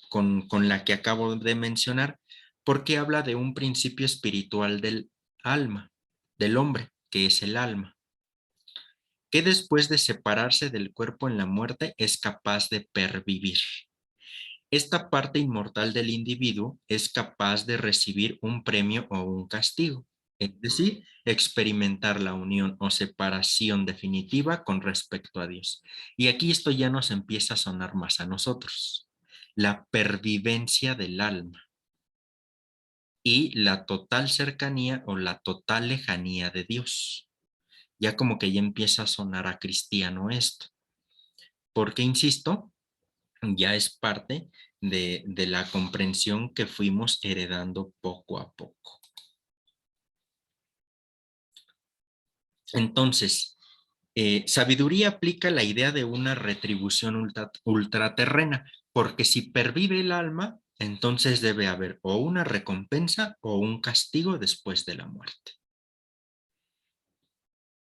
con la que acabo de mencionar, porque habla de un principio espiritual del alma, del hombre, que es el alma, que después de separarse del cuerpo en la muerte es capaz de pervivir. Esta parte inmortal del individuo es capaz de recibir un premio o un castigo, es decir, experimentar la unión o separación definitiva con respecto a Dios. Y aquí esto ya nos empieza a sonar más a nosotros, la pervivencia del alma. y la total cercanía o la total lejanía de Dios. Ya como que ya empieza a sonar a cristiano esto. Porque, insisto, ya es parte de la comprensión que fuimos heredando poco a poco. Entonces, sabiduría aplica la idea de una retribución ultraterrena, porque si pervive el alma, entonces debe haber o una recompensa o un castigo después de la muerte.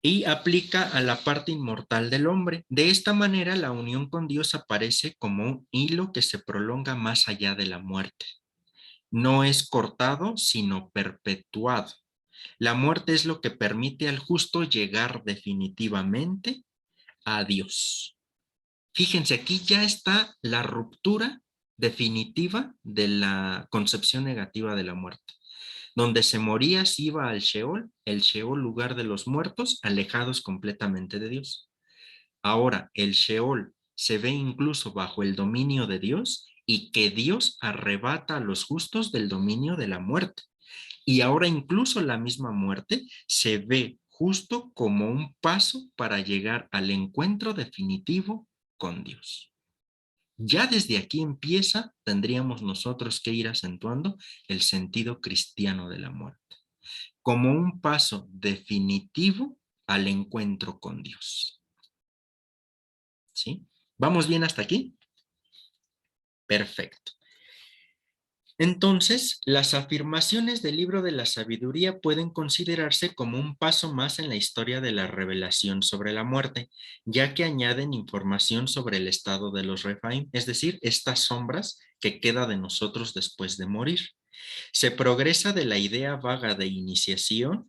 Y aplica a la parte inmortal del hombre. De esta manera, la unión con Dios aparece como un hilo que se prolonga más allá de la muerte. No es cortado, sino perpetuado. La muerte es lo que permite al justo llegar definitivamente a Dios. Fíjense, aquí ya está la ruptura definitiva de la concepción negativa de la muerte. Donde se moría se iba al Sheol, el Sheol lugar de los muertos, alejados completamente de Dios. Ahora el Sheol se ve incluso bajo el dominio de Dios y que Dios arrebata a los justos del dominio de la muerte. Y ahora incluso la misma muerte se ve justo como un paso para llegar al encuentro definitivo con Dios. Ya desde aquí tendríamos nosotros que ir acentuando el sentido cristiano de la muerte, como un paso definitivo al encuentro con Dios. ¿Sí? ¿Vamos bien hasta aquí? Perfecto. Entonces, las afirmaciones del libro de la sabiduría pueden considerarse como un paso más en la historia de la revelación sobre la muerte, ya que añaden información sobre el estado de los Refaim, es decir, estas sombras que queda de nosotros después de morir. Se progresa de la idea vaga de inanición,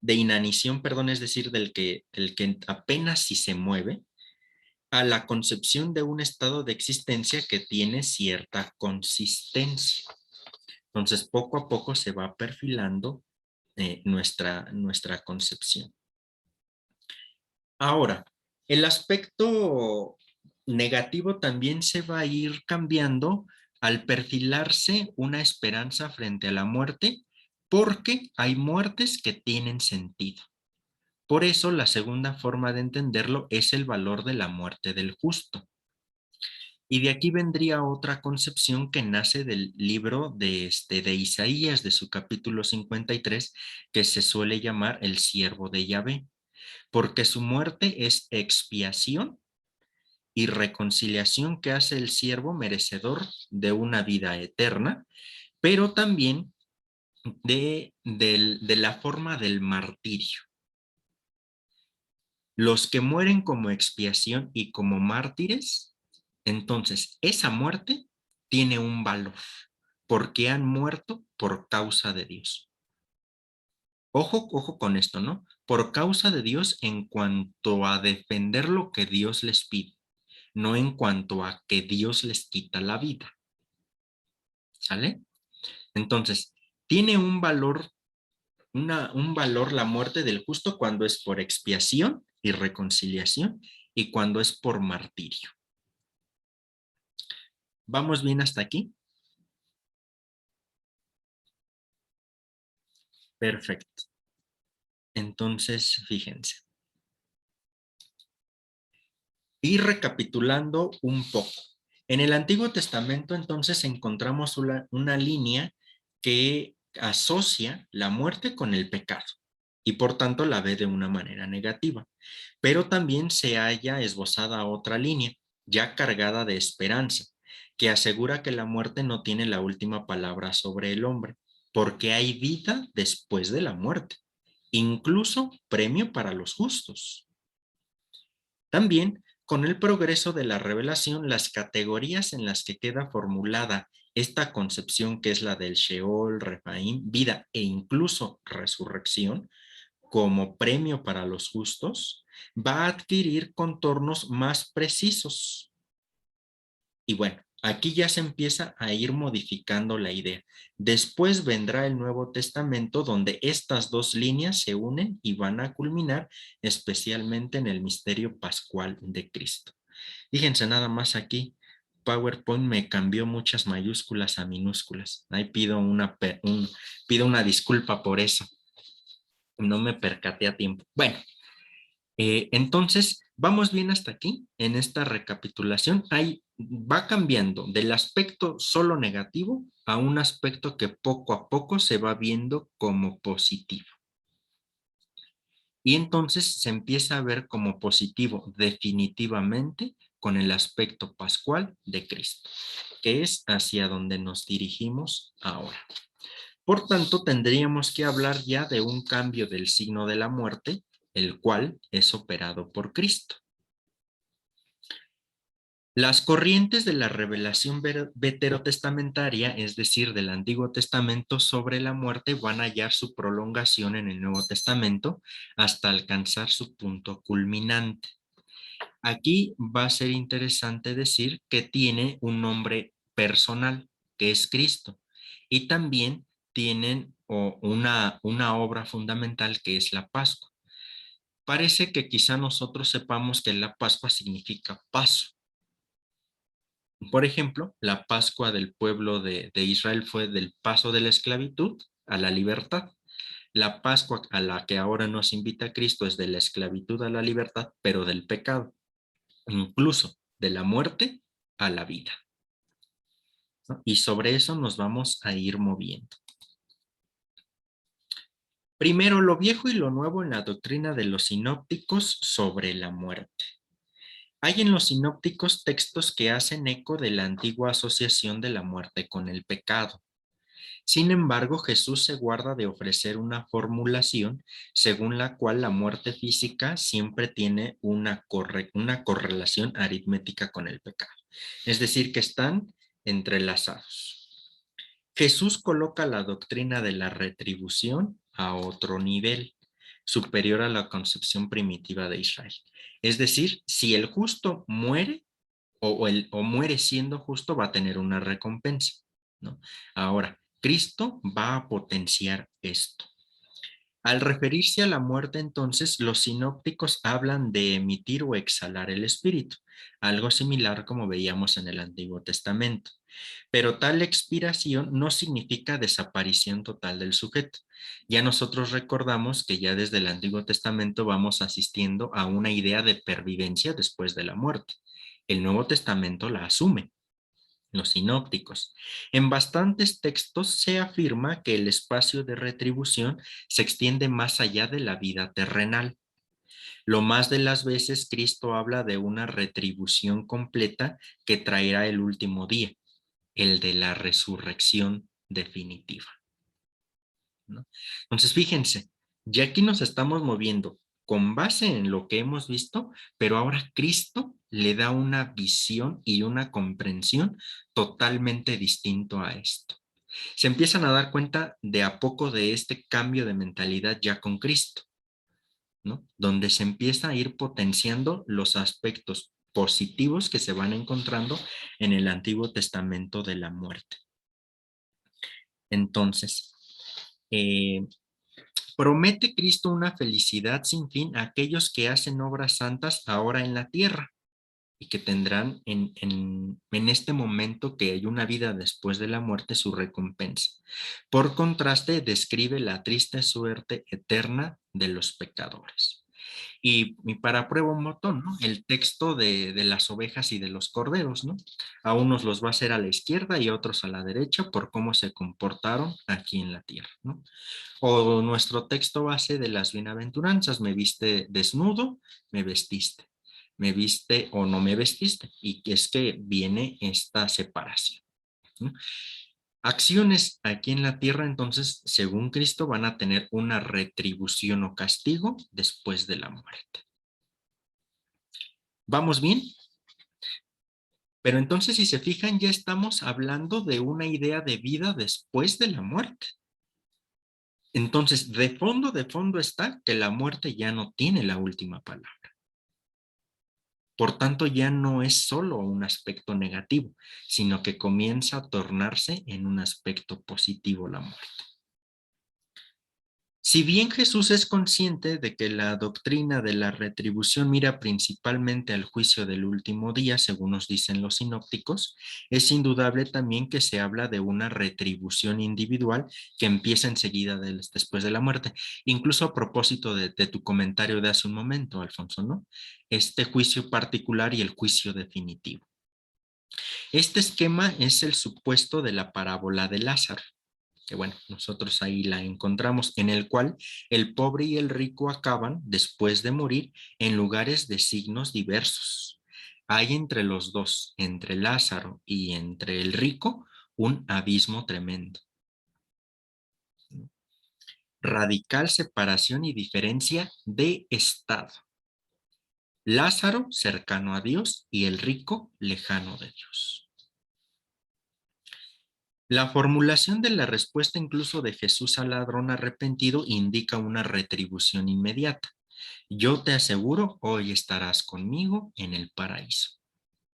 es decir, del que apenas si se mueve, a la concepción de un estado de existencia que tiene cierta consistencia. Entonces, poco a poco se va perfilando nuestra concepción. Ahora, el aspecto negativo también se va a ir cambiando al perfilarse una esperanza frente a la muerte, porque hay muertes que tienen sentido. Por eso, la segunda forma de entenderlo es el valor de la muerte del justo. Y de aquí vendría otra concepción que nace del libro de Isaías, de su capítulo 53, que se suele llamar el siervo de Yahvé, porque su muerte es expiación y reconciliación que hace el siervo merecedor de una vida eterna, pero también de la forma del martirio. Los que mueren como expiación y como mártires, entonces esa muerte tiene un valor, porque han muerto por causa de Dios. Ojo con esto, ¿no? Por causa de Dios en cuanto a defender lo que Dios les pide, no en cuanto a que Dios les quita la vida. ¿Sale? Entonces, tiene un valor, un valor la muerte del justo cuando es por expiación y reconciliación y cuando es por martirio. ¿Vamos bien hasta aquí? Perfecto. Entonces, fíjense. Y recapitulando un poco. En el Antiguo Testamento, entonces, encontramos una línea que asocia la muerte con el pecado y por tanto la ve de una manera negativa. Pero también se halla esbozada otra línea, ya cargada de esperanza, que asegura que la muerte no tiene la última palabra sobre el hombre, porque hay vida después de la muerte, incluso premio para los justos. También, con el progreso de la revelación, las categorías en las que queda formulada esta concepción, que es la del Sheol, Refaim, vida e incluso resurrección, como premio para los justos, va a adquirir contornos más precisos. Y bueno, aquí ya se empieza a ir modificando la idea. Después vendrá el Nuevo Testamento, donde estas dos líneas se unen y van a culminar especialmente en el misterio pascual de Cristo. Fíjense nada más aquí, PowerPoint me cambió muchas mayúsculas a minúsculas. Ahí pido una disculpa por eso. No me percaté a tiempo. Bueno, entonces, ¿vamos bien hasta aquí? En esta recapitulación, ahí va cambiando del aspecto solo negativo a un aspecto que poco a poco se va viendo como positivo. Y entonces se empieza a ver como positivo definitivamente con el aspecto pascual de Cristo, que es hacia donde nos dirigimos ahora. Por tanto, tendríamos que hablar ya de un cambio del signo de la muerte, el cual es operado por Cristo. Las corrientes de la revelación veterotestamentaria, es decir, del Antiguo Testamento sobre la muerte, van a hallar su prolongación en el Nuevo Testamento hasta alcanzar su punto culminante. Aquí va a ser interesante decir que tiene un nombre personal, que es Cristo, y también tienen una obra fundamental que es la Pascua. Parece que quizá nosotros sepamos que la Pascua significa paso. Por ejemplo, la Pascua del pueblo de Israel fue del paso de la esclavitud a la libertad. La Pascua a la que ahora nos invita Cristo es de la esclavitud a la libertad, pero del pecado, incluso de la muerte a la vida, ¿no? Y sobre eso nos vamos a ir moviendo. Primero, lo viejo y lo nuevo en la doctrina de los sinópticos sobre la muerte. Hay en los sinópticos textos que hacen eco de la antigua asociación de la muerte con el pecado. Sin embargo, Jesús se guarda de ofrecer una formulación según la cual la muerte física siempre tiene una correlación aritmética con el pecado. Es decir, que están entrelazados. Jesús coloca la doctrina de la retribución a otro nivel, superior a la concepción primitiva de Israel. Es decir, si el justo muere o muere siendo justo, va a tener una recompensa, ¿no? Ahora, Cristo va a potenciar esto. Al referirse a la muerte, entonces, los sinópticos hablan de emitir o exhalar el espíritu, algo similar como veíamos en el Antiguo Testamento. Pero tal expiración no significa desaparición total del sujeto. Ya nosotros recordamos que ya desde el Antiguo Testamento vamos asistiendo a una idea de pervivencia después de la muerte. El Nuevo Testamento la asume. Los sinópticos. En bastantes textos se afirma que el espacio de retribución se extiende más allá de la vida terrenal. Lo más de las veces Cristo habla de una retribución completa que traerá el último día, el de la resurrección definitiva, ¿no? Entonces, fíjense, ya aquí nos estamos moviendo con base en lo que hemos visto, pero ahora Cristo le da una visión y una comprensión totalmente distinto a esto. Se empiezan a dar cuenta de a poco de este cambio de mentalidad ya con Cristo, ¿no? Donde se empieza a ir potenciando los aspectos positivos que se van encontrando en el Antiguo Testamento de la muerte. Entonces, promete Cristo una felicidad sin fin a aquellos que hacen obras santas ahora en la tierra y que tendrán en este momento que hay una vida después de la muerte su recompensa. Por contraste, describe la triste suerte eterna de los pecadores. Y para prueba un botón, ¿no? El texto de las ovejas y de los corderos, ¿no? A unos los va a hacer a la izquierda y a otros a la derecha por cómo se comportaron aquí en la tierra, ¿no? O nuestro texto base de las bienaventuranzas: me viste desnudo, me vestiste, me viste o no me vestiste, y es que viene esta separación, ¿no? Acciones aquí en la tierra, entonces, según Cristo, van a tener una retribución o castigo después de la muerte. ¿Vamos bien? Pero entonces, si se fijan, ya estamos hablando de una idea de vida después de la muerte. Entonces, de fondo está que la muerte ya no tiene la última palabra. Por tanto, ya no es solo un aspecto negativo, sino que comienza a tornarse en un aspecto positivo la muerte. Si bien Jesús es consciente de que la doctrina de la retribución mira principalmente al juicio del último día, según nos dicen los sinópticos, es indudable también que se habla de una retribución individual que empieza enseguida después de la muerte. Incluso a propósito de tu comentario de hace un momento, Alfonso, ¿no? Este juicio particular y el juicio definitivo. Este esquema es el supuesto de la parábola de Lázaro, que bueno, nosotros ahí la encontramos, en el cual el pobre y el rico acaban, después de morir, en lugares de signos diversos. Hay entre los dos, entre Lázaro y entre el rico, un abismo tremendo. Radical separación y diferencia de estado. Lázaro cercano a Dios y el rico lejano de Dios. La formulación de la respuesta incluso de Jesús al ladrón arrepentido indica una retribución inmediata. Yo te aseguro, hoy estarás conmigo en el paraíso.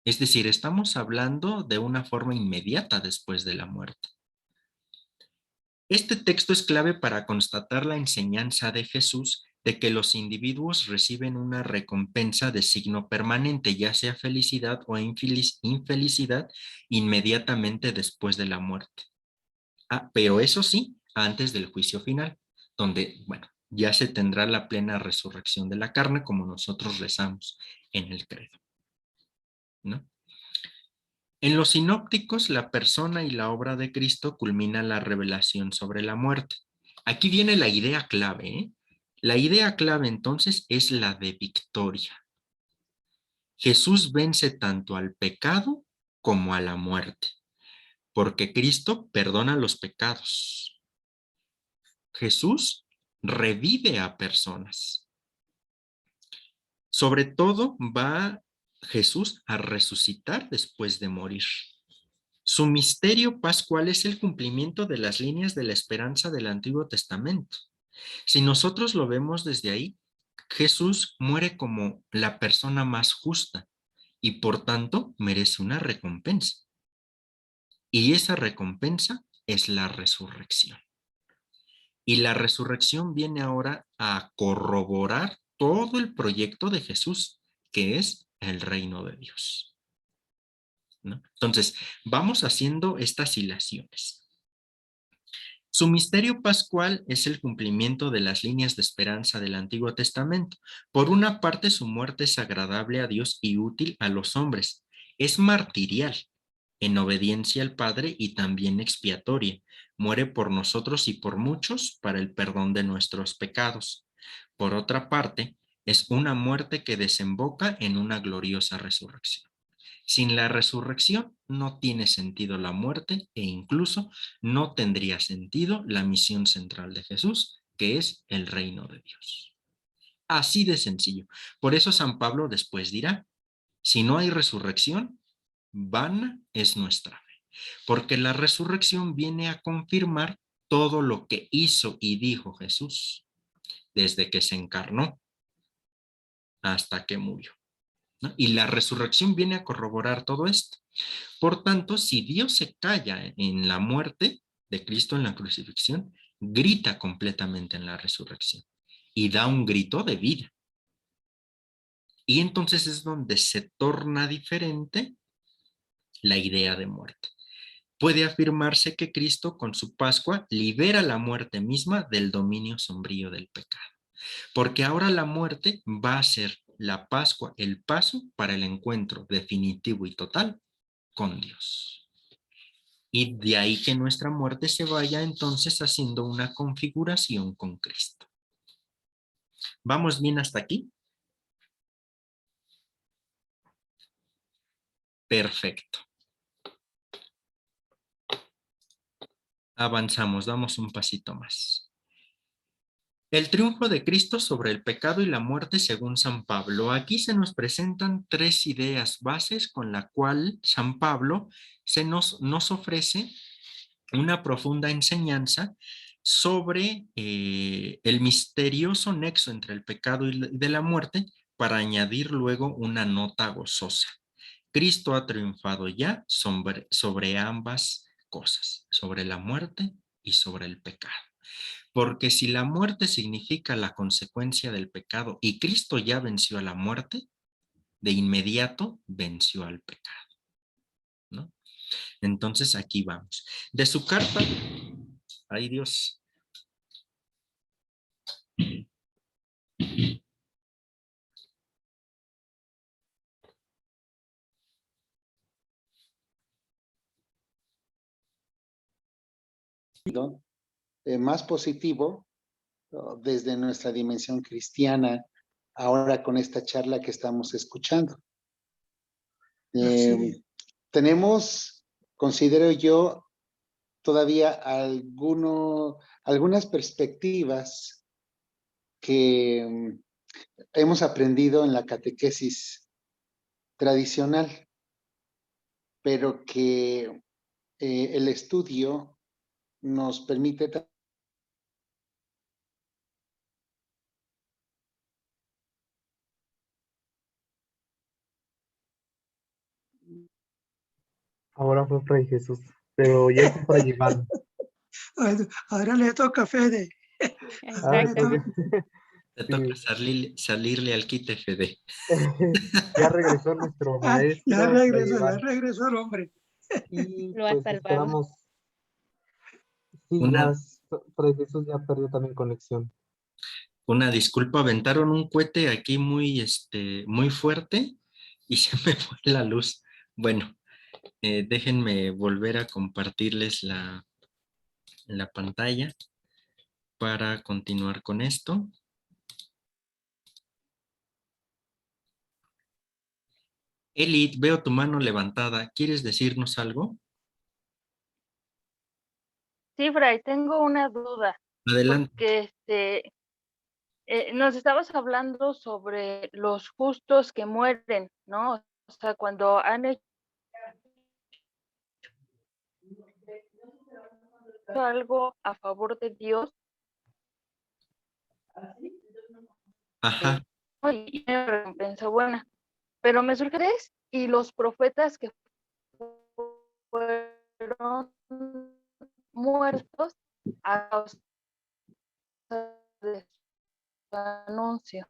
Es decir, estamos hablando de una forma inmediata después de la muerte. Este texto es clave para constatar la enseñanza de Jesús de que los individuos reciben una recompensa de signo permanente, ya sea felicidad o infelicidad, inmediatamente después de la muerte. Pero eso sí, antes del juicio final, donde, bueno, ya se tendrá la plena resurrección de la carne, como nosotros rezamos en el credo, ¿no? En los sinópticos, la persona y la obra de Cristo culmina la revelación sobre la muerte. Aquí viene la idea clave, ¿eh? La idea clave entonces es la de victoria. Jesús vence tanto al pecado como a la muerte, porque Cristo perdona los pecados. Jesús revive a personas. Sobre todo va Jesús a resucitar después de morir. Su misterio pascual es el cumplimiento de las líneas de la esperanza del Antiguo Testamento. Si nosotros lo vemos desde ahí, Jesús muere como la persona más justa y por tanto merece una recompensa. Y esa recompensa es la resurrección. Y la resurrección viene ahora a corroborar todo el proyecto de Jesús, que es el reino de Dios, ¿no? Entonces, vamos haciendo estas hilaciones. Su misterio pascual es el cumplimiento de las líneas de esperanza del Antiguo Testamento. Por una parte, su muerte es agradable a Dios y útil a los hombres. Es martirial, en obediencia al Padre y también expiatoria. Muere por nosotros y por muchos para el perdón de nuestros pecados. Por otra parte, es una muerte que desemboca en una gloriosa resurrección. Sin la resurrección no tiene sentido la muerte e incluso no tendría sentido la misión central de Jesús, que es el reino de Dios. Así de sencillo. Por eso San Pablo después dirá, si no hay resurrección, vana es nuestra fe, porque la resurrección viene a confirmar todo lo que hizo y dijo Jesús, desde que se encarnó hasta que murió, ¿no? Y la resurrección viene a corroborar todo esto. Por tanto, si Dios se calla en la muerte de Cristo en la crucifixión, grita completamente en la resurrección y da un grito de vida. Y entonces es donde se torna diferente la idea de muerte. Puede afirmarse que Cristo con su Pascua libera la muerte misma del dominio sombrío del pecado, porque ahora la muerte va a ser la Pascua, el paso para el encuentro definitivo y total con Dios. Y de ahí que nuestra muerte se vaya entonces haciendo una configuración con Cristo. ¿Vamos bien hasta aquí? Perfecto. Avanzamos, damos un pasito más. El triunfo de Cristo sobre el pecado y la muerte según San Pablo. Aquí se nos presentan tres ideas bases con la cual San Pablo nos ofrece una profunda enseñanza sobre el misterioso nexo entre el pecado y de la muerte para añadir luego una nota gozosa. Cristo ha triunfado ya sobre ambas cosas, sobre la muerte y sobre el pecado. Porque si la muerte significa la consecuencia del pecado y Cristo ya venció a la muerte, de inmediato venció al pecado, ¿no? Entonces aquí vamos. De su carta, ay Dios. Más positivo desde nuestra dimensión cristiana, ahora con esta charla que estamos escuchando. Tenemos, considero yo, todavía algunas perspectivas que hemos aprendido en la catequesis tradicional, pero que el estudio nos permite Ahora fue Fray Jesús, pero ya está por llegar. Ahora le toca a Fede. Ah, Exacto. Te sí. toca salirle al quite, Fede. Ya regresó nuestro Ah, maestro. ya Fray Iván. regresó el hombre. Y Lo ha pues salvado. esperamos. Sí, Una- ya Fray Jesús ya perdió también conexión. Una disculpa, aventaron un cohete aquí muy fuerte y se me fue la luz. Bueno, déjenme volver a compartirles la pantalla para continuar con esto. Eli, veo tu mano levantada. ¿Quieres decirnos algo? Sí, Fray, tengo una duda, Adelante. porque nos estabas hablando sobre los justos que mueren, ¿no? O sea, cuando han hecho algo a favor de Dios, Ajá. y una recompensa buena. Pero me surge y los profetas que fueron muertos a causa de su anuncio.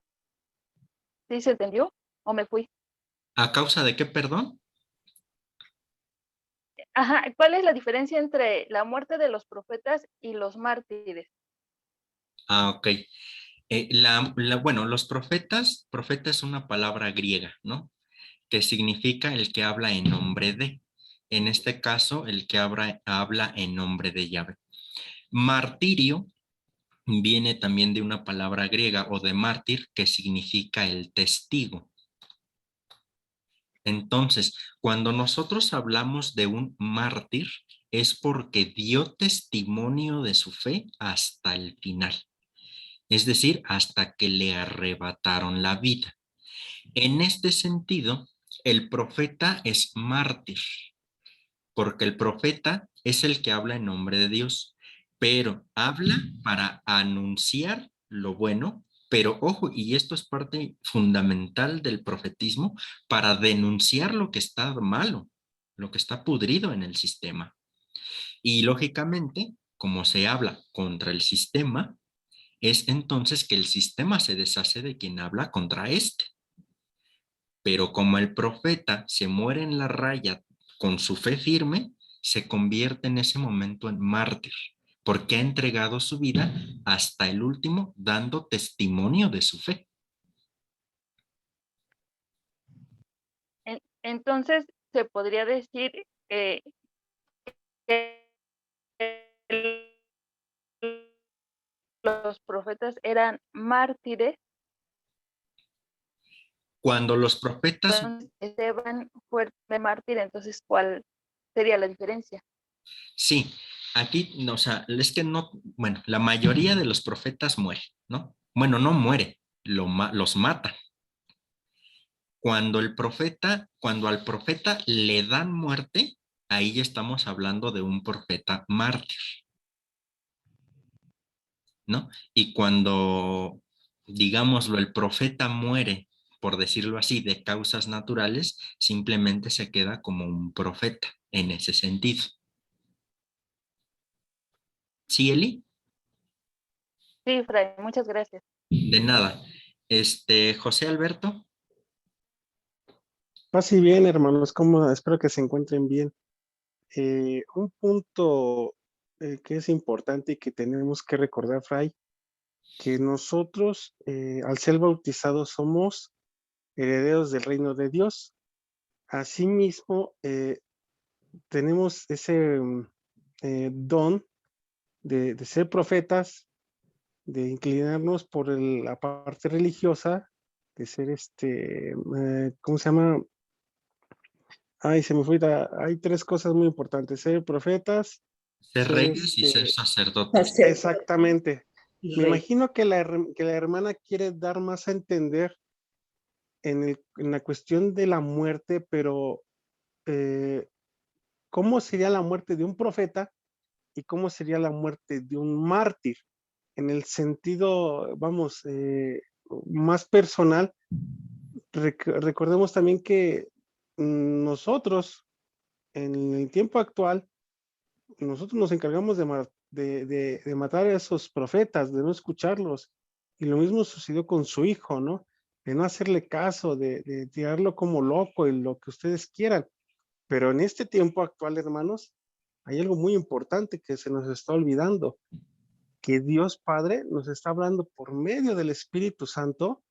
¿Sí se entendió? ¿O me fui? ¿A causa de qué, perdón? Ajá, ¿cuál es la diferencia entre la muerte de los profetas y los mártires? Ah, ok. Bueno, los profeta es una palabra griega, ¿no? Que significa el que habla en nombre de. En este caso, el que habla en nombre de Yahvé. Martirio viene también de una palabra griega o de mártir que significa el testigo. Entonces, cuando nosotros hablamos de un mártir, es porque dio testimonio de su fe hasta el final. Es decir, hasta que le arrebataron la vida. En este sentido, el profeta es mártir, porque el profeta es el que habla en nombre de Dios, pero habla para anunciar lo bueno, pero ojo, y esto es parte fundamental del profetismo, para denunciar lo que está malo, lo que está pudrido en el sistema. Y lógicamente, como se habla contra el sistema, es entonces que el sistema se deshace de quien habla contra este. Pero como el profeta se muere en la raya con su fe firme, se convierte en ese momento en mártir, porque ha entregado su vida hasta el último, dando testimonio de su fe. Entonces, se podría decir que los profetas eran mártires. Cuando los profetas, Esteban fue de mártir, entonces, ¿cuál sería la diferencia? sí, aquí, o sea, es que no, bueno, la mayoría de los profetas mueren, ¿no? Bueno, no muere, los matan. Cuando al profeta le dan muerte, ahí ya estamos hablando de un profeta mártir, ¿no? Y cuando, digámoslo, el profeta muere, por decirlo así, de causas naturales, simplemente se queda como un profeta en ese sentido. ¿Sí, Eli? Sí, Fray, muchas gracias. De nada. José Alberto. Paz y bien, hermanos, como espero que se encuentren bien. Un punto que es importante y que tenemos que recordar, Fray, que nosotros, al ser bautizados, somos herederos del reino de Dios. Asimismo, tenemos ese don de ser profetas, de inclinarnos por la parte religiosa, de ser ¿cómo se llama? Ay, se me fue. Hay tres cosas muy importantes: ser profetas, Ser ser reyes y ser sacerdotes. exactamente. Me Rey. imagino que que la hermana quiere dar más a entender en la cuestión de la muerte, pero ¿cómo sería la muerte de un profeta y cómo sería la muerte de un mártir? En el sentido, vamos, más personal, recordemos también que nosotros, en el tiempo actual, nosotros nos encargamos de matar a esos profetas, de no escucharlos. Y lo mismo sucedió con su hijo, ¿no? De no hacerle caso, de tirarlo como loco y lo que ustedes quieran. Pero en este tiempo actual, hermanos, hay algo muy importante que se nos está olvidando, que Dios Padre nos está hablando por medio del Espíritu Santo,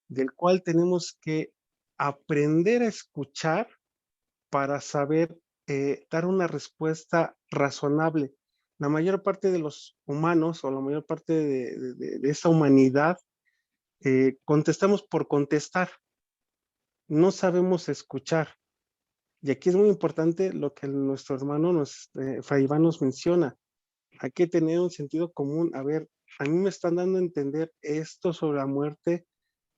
del cual tenemos que aprender a escuchar para saber dar una respuesta razonable. La mayor parte de los humanos o la mayor parte de esta humanidad contestamos por contestar, no sabemos escuchar. Y aquí es muy importante lo que nuestro hermano Fray Iván nos menciona. Hay que tener un sentido común. A ver, a mí me están dando a entender esto sobre la muerte,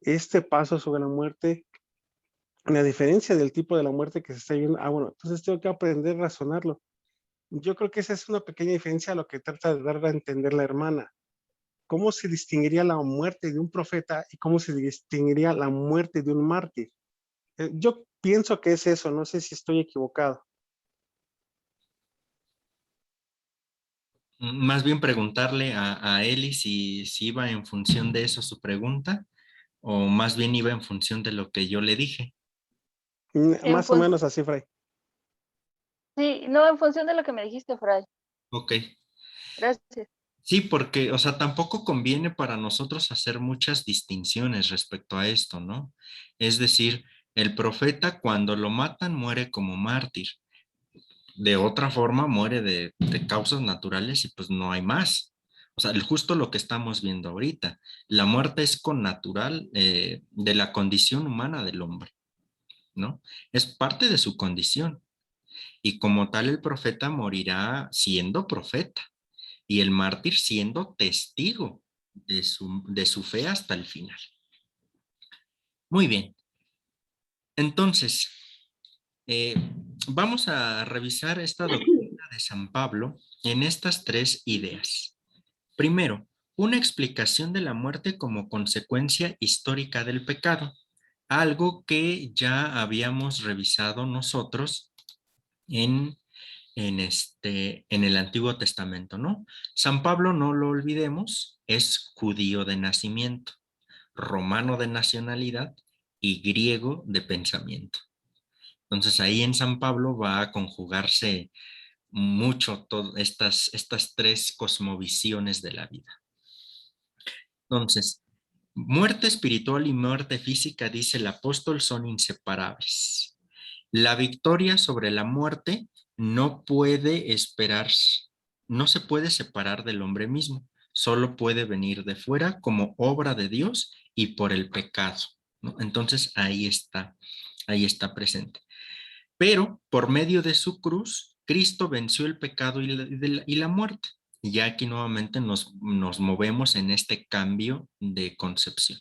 este paso sobre la muerte, la diferencia del tipo de la muerte que se está viendo. Ah, bueno, entonces tengo que aprender a razonarlo. Yo creo que esa es una pequeña diferencia a lo que trata de dar a entender la hermana. ¿Cómo se distinguiría la muerte de un profeta y cómo se distinguiría la muerte de un mártir? Yo pienso que es eso, no sé si estoy equivocado. Más bien preguntarle a Eli si iba en función de eso su pregunta, o más bien iba en función de lo que yo le dije. Más o menos así, Fray. Sí, no, en función de lo que me dijiste, Fray. Ok. Gracias. Sí, porque, o sea, tampoco conviene para nosotros hacer muchas distinciones respecto a esto, ¿no? Es decir, el profeta cuando lo matan muere como mártir. De otra forma muere de causas naturales y pues no hay más. O sea, justo lo que estamos viendo ahorita. La muerte es connatural de la condición humana del hombre, ¿no? Es parte de su condición. Y como tal el profeta morirá siendo profeta y el mártir siendo testigo de su fe hasta el final. Muy bien. Entonces, vamos a revisar esta doctrina de San Pablo en estas tres ideas. Primero, una explicación de la muerte como consecuencia histórica del pecado, algo que ya habíamos revisado nosotros en el Antiguo Testamento, ¿no? San Pablo, no lo olvidemos, es judío de nacimiento, romano de nacionalidad y griego de pensamiento. Entonces ahí en San Pablo va a conjugarse mucho todas estas tres cosmovisiones de la vida. Entonces, muerte espiritual y muerte física, dice el apóstol, son inseparables. La victoria sobre la muerte no puede esperarse, no se puede separar del hombre mismo, solo puede venir de fuera como obra de Dios y por el pecado, ¿no? Entonces ahí está presente. Pero por medio de su cruz, Cristo venció el pecado y la muerte. Y ya aquí nuevamente nos movemos en este cambio de concepción.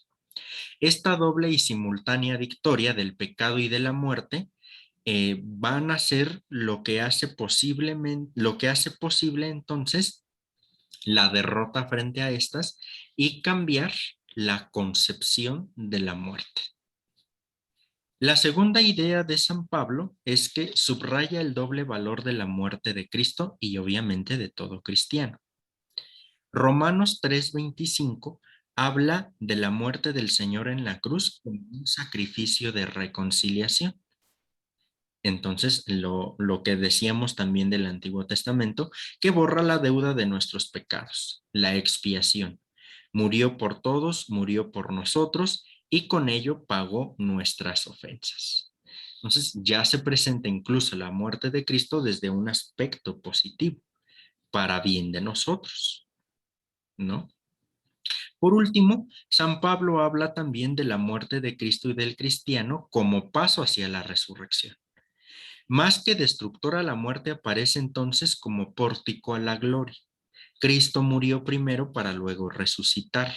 Esta doble y simultánea victoria del pecado y de la muerte van a ser lo que hace posible entonces la derrota frente a estas y cambiar la concepción de la muerte. La segunda idea de San Pablo es que subraya el doble valor de la muerte de Cristo y obviamente de todo cristiano. Romanos 3:25 habla de la muerte del Señor en la cruz como un sacrificio de reconciliación. Entonces, lo que decíamos también del Antiguo Testamento, que borra la deuda de nuestros pecados, la expiación. Murió por todos, murió por nosotros y con ello pagó nuestras ofensas. Entonces, ya se presenta incluso la muerte de Cristo desde un aspecto positivo, para bien de nosotros, ¿no? Por último, San Pablo habla también de la muerte de Cristo y del cristiano como paso hacia la resurrección. Más que destructora, la muerte aparece entonces como pórtico a la gloria. Cristo murió primero para luego resucitar.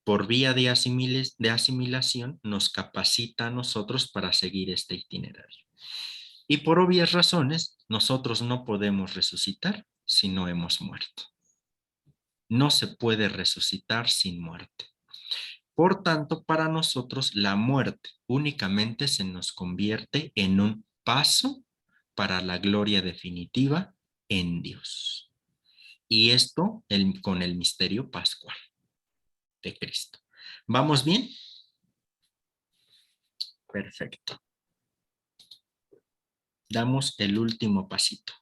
Por vía de asimilación nos capacita a nosotros para seguir este itinerario. Y por obvias razones, nosotros no podemos resucitar si no hemos muerto. No se puede resucitar sin muerte. Por tanto, para nosotros la muerte únicamente se nos convierte en un paso para la gloria definitiva en Dios. Y esto con el misterio pascual de Cristo. ¿Vamos bien? Perfecto. Damos el último pasito.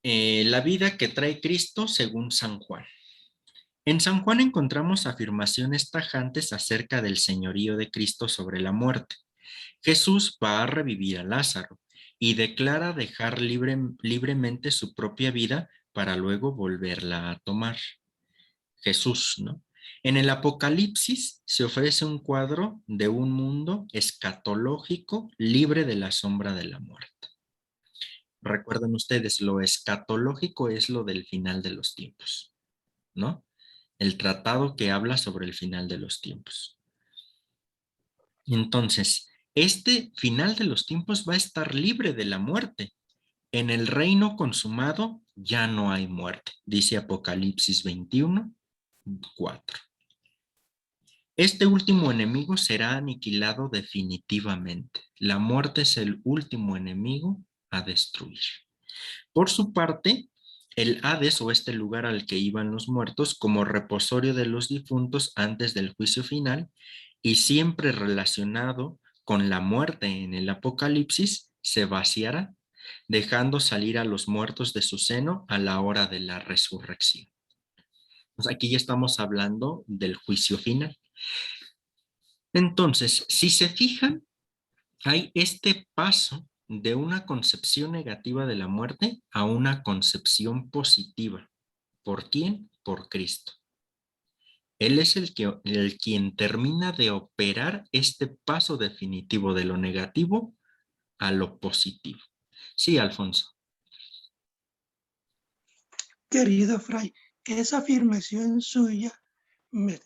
La vida que trae Cristo según San Juan. En San Juan encontramos afirmaciones tajantes acerca del señorío de Cristo sobre la muerte. Jesús va a revivir a Lázaro y declara dejar libremente su propia vida para luego volverla a tomar. Jesús, ¿no? En el Apocalipsis se ofrece un cuadro de un mundo escatológico libre de la sombra de la muerte. Recuerden ustedes, lo escatológico es lo del final de los tiempos, ¿no? El tratado que habla sobre el final de los tiempos. Entonces, este final de los tiempos va a estar libre de la muerte. En el reino consumado ya no hay muerte, dice Apocalipsis 21:4. Este último enemigo será aniquilado definitivamente. La muerte es el último enemigo a destruir. Por su parte, el Hades, o este lugar al que iban los muertos como reposorio de los difuntos antes del juicio final y siempre relacionado con la muerte en el Apocalipsis, se vaciará, dejando salir a los muertos de su seno a la hora de la resurrección. Pues aquí ya estamos hablando del juicio final. Entonces, si se fijan, hay este paso de una concepción negativa de la muerte a una concepción positiva. ¿Por quién? Por Cristo. Él es el quien termina de operar este paso definitivo de lo negativo a lo positivo. Sí, Alfonso. Querido Fray, esa afirmación suya me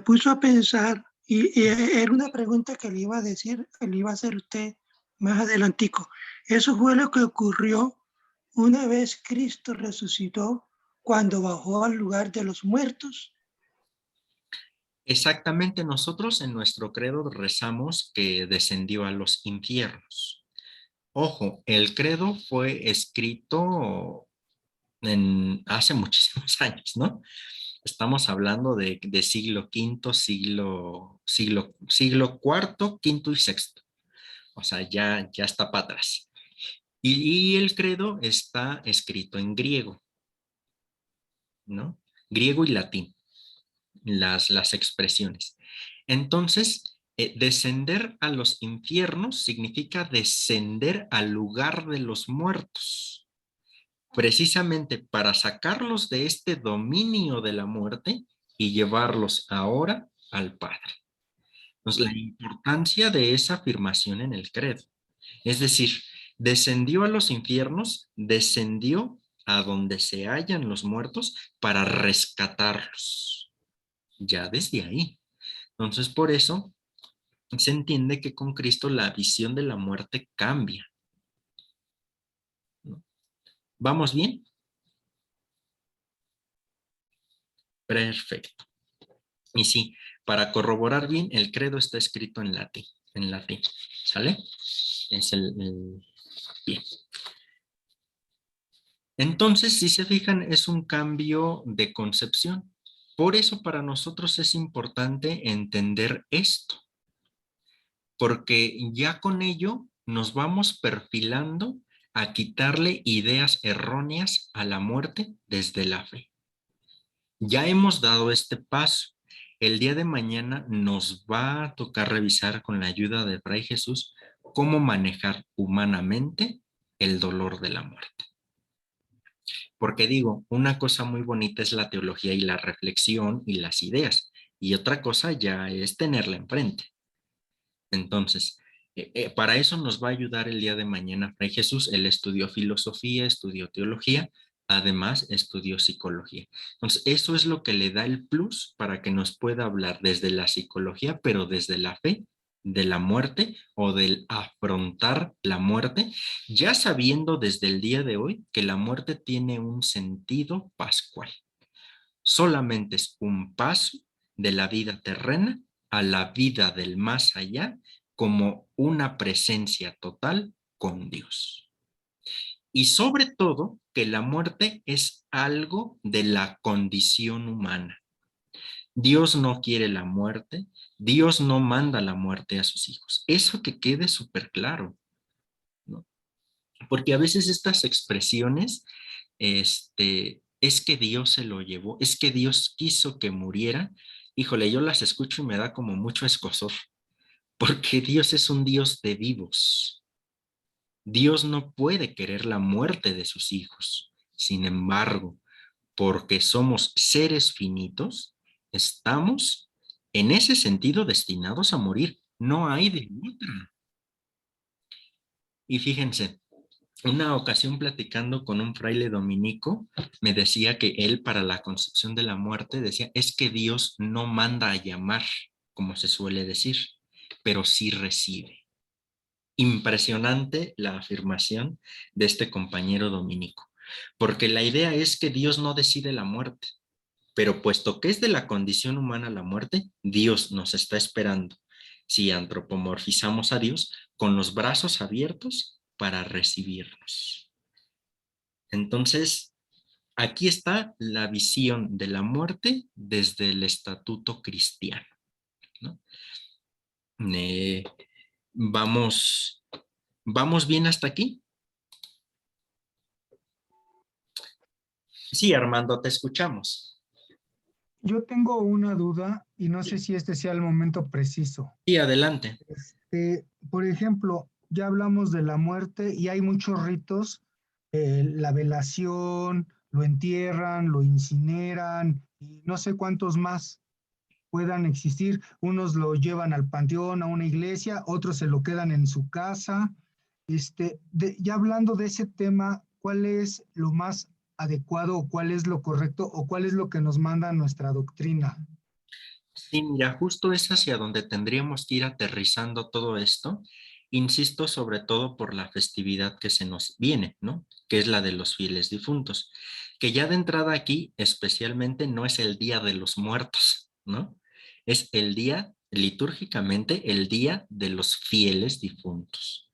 puso a pensar, y era una pregunta que le iba a decir, que le iba a hacer usted más adelantico. Eso fue lo que ocurrió una vez Cristo resucitó cuando bajó al lugar de los muertos. Exactamente, nosotros en nuestro credo rezamos que descendió a los infiernos. Ojo, el credo fue escrito hace muchísimos años, ¿no? Estamos hablando de siglo V, siglo IV, quinto y sexto. O sea, ya está para atrás. Y el credo está escrito en griego, ¿no? Griego y latín, las expresiones. Entonces, descender a los infiernos significa descender al lugar de los muertos, precisamente para sacarlos de este dominio de la muerte y llevarlos ahora al Padre. Entonces, la importancia de esa afirmación en el credo. Es decir, descendió a los infiernos, descendió a donde se hallan los muertos para rescatarlos. Ya desde ahí. Entonces, por eso se entiende que con Cristo la visión de la muerte cambia. ¿No? ¿Vamos bien? Perfecto. Y sí, para corroborar bien, el credo está escrito en latín, ¿sale? Es bien. Entonces, si se fijan, es un cambio de concepción. Por eso para nosotros es importante entender esto, porque ya con ello nos vamos perfilando a quitarle ideas erróneas a la muerte desde la fe. Ya hemos dado este paso. El día de mañana nos va a tocar revisar con la ayuda de Fray Jesús cómo manejar humanamente el dolor de la muerte. Porque digo, una cosa muy bonita es la teología y la reflexión y las ideas, y otra cosa ya es tenerla enfrente. Entonces, para eso nos va a ayudar el día de mañana Fray Jesús. Él estudió filosofía, estudió teología, además estudió psicología. Entonces, eso es lo que le da el plus para que nos pueda hablar desde la psicología, pero desde la fe, de la muerte o del afrontar la muerte, ya sabiendo desde el día de hoy que la muerte tiene un sentido pascual. Solamente es un paso de la vida terrena a la vida del más allá como una presencia total con Dios. Y sobre todo que la muerte es algo de la condición humana. Dios no quiere la muerte, Dios no manda la muerte a sus hijos. Eso que quede súper claro, ¿no? Porque a veces estas expresiones, es que Dios se lo llevó, es que Dios quiso que muriera. Híjole, yo las escucho y me da como mucho escozor, porque Dios es un Dios de vivos. Dios no puede querer la muerte de sus hijos. Sin embargo, porque somos seres finitos, estamos en ese sentido destinados a morir. No hay de otra. Y fíjense, una ocasión platicando con un fraile dominico, me decía que él para la concepción de la muerte decía, es que Dios no manda a llamar, como se suele decir, pero sí recibe. Impresionante la afirmación de este compañero dominico, porque la idea es que Dios no decide la muerte, pero puesto que es de la condición humana la muerte, Dios nos está esperando, si antropomorfizamos a Dios, con los brazos abiertos para recibirnos. Entonces, aquí está la visión de la muerte desde el estatuto cristiano, ¿no? Vamos bien hasta aquí. Sí, Armando, te escuchamos. Yo tengo una duda y no sé si este sea el momento preciso. Sí, adelante. Por ejemplo, ya hablamos de la muerte y hay muchos ritos, la velación, lo entierran, lo incineran y no sé cuántos más puedan existir. Unos lo llevan al panteón, a una iglesia, otros se lo quedan en su casa. Ya hablando de ese tema, ¿cuál es lo más adecuado o cuál es lo correcto o cuál es lo que nos manda nuestra doctrina? Sí, mira, justo es hacia donde tendríamos que ir aterrizando todo esto. Insisto, sobre todo por la festividad que se nos viene, ¿no? Que es la de los fieles difuntos. Que ya de entrada aquí, especialmente, no es el Día de los Muertos, ¿no? Es el día, litúrgicamente, el Día de los Fieles Difuntos.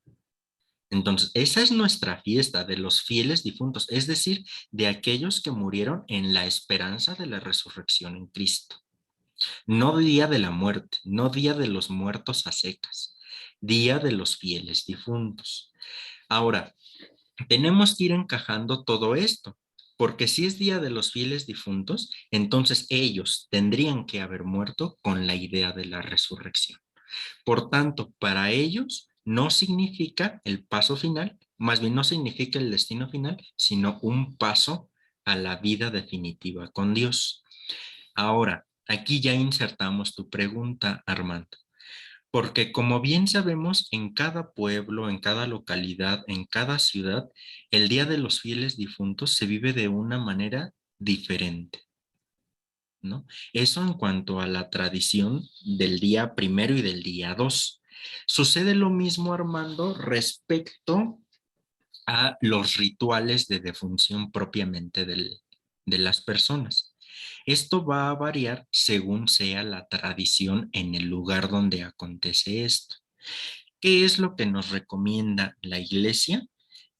Entonces, esa es nuestra fiesta de los fieles difuntos, es decir, de aquellos que murieron en la esperanza de la resurrección en Cristo. No día de la muerte, no día de los muertos a secas, día de los fieles difuntos. Ahora, tenemos que ir encajando todo esto, porque si es día de los fieles difuntos, entonces ellos tendrían que haber muerto con la idea de la resurrección. Por tanto, para ellos no significa el paso final, más bien no significa el destino final, sino un paso a la vida definitiva con Dios. Ahora, aquí ya insertamos tu pregunta, Armando, porque como bien sabemos, en cada pueblo, en cada localidad, en cada ciudad, el Día de los Fieles Difuntos se vive de una manera diferente, ¿no? Eso en cuanto a la tradición del día primero y del día 2. Sucede lo mismo, Armando, respecto a los rituales de defunción propiamente de las personas. Esto va a variar según sea la tradición en el lugar donde acontece esto. ¿Qué es lo que nos recomienda la Iglesia?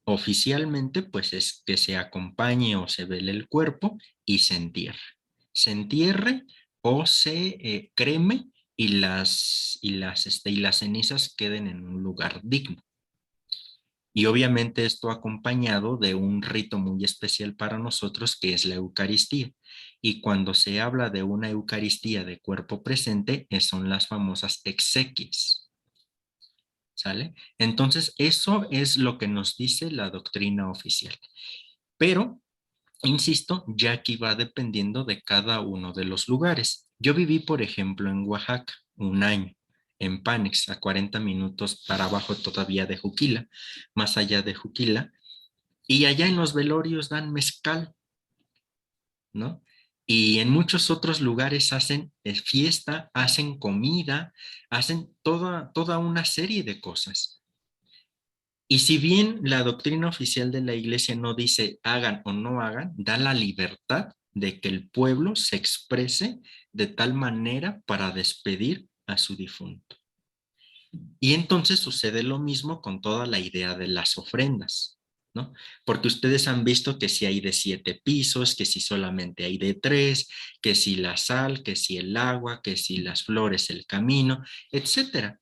Oficialmente, pues es que se acompañe o se vele el cuerpo y se entierre. Se entierre o se creme y las cenizas queden en un lugar digno. Y obviamente esto acompañado de un rito muy especial para nosotros que es la Eucaristía. Y cuando se habla de una Eucaristía de cuerpo presente, son las famosas exequias. ¿Sale? Entonces, eso es lo que nos dice la doctrina oficial. Pero, insisto, ya aquí va dependiendo de cada uno de los lugares. Yo viví, por ejemplo, en Oaxaca un año, en Pánex, a 40 minutos para abajo todavía de Juquila, más allá de Juquila, y allá en los velorios dan mezcal, ¿no? Y en muchos otros lugares hacen fiesta, hacen comida, hacen toda una serie de cosas. Y si bien la doctrina oficial de la iglesia no dice hagan o no hagan, da la libertad de que el pueblo se exprese de tal manera para despedir a su difunto. Y entonces sucede lo mismo con toda la idea de las ofrendas, ¿no? Porque ustedes han visto que si hay de 7 pisos, que si solamente hay de 3, que si la sal, que si el agua, que si las flores, el camino, etcétera.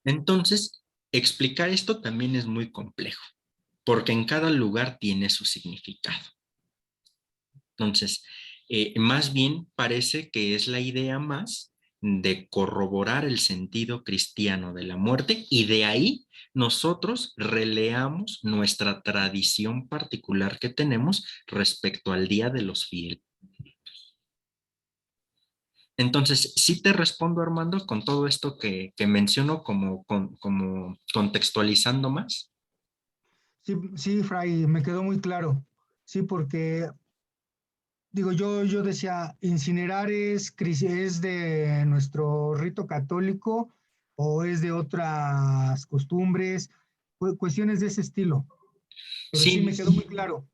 Entonces, explicar esto también es muy complejo, porque en cada lugar tiene su significado. Entonces, más bien parece que es la idea más de corroborar el sentido cristiano de la muerte y de ahí nosotros releamos nuestra tradición particular que tenemos respecto al Día de los Fieles. Entonces, sí te respondo, Armando, con todo esto que menciono como contextualizando más. Sí, sí, Fray, me quedó muy claro. Sí, porque digo, yo decía, incinerar es de nuestro rito católico o es de otras costumbres, cuestiones de ese estilo. Pero sí Sí, me quedó muy claro.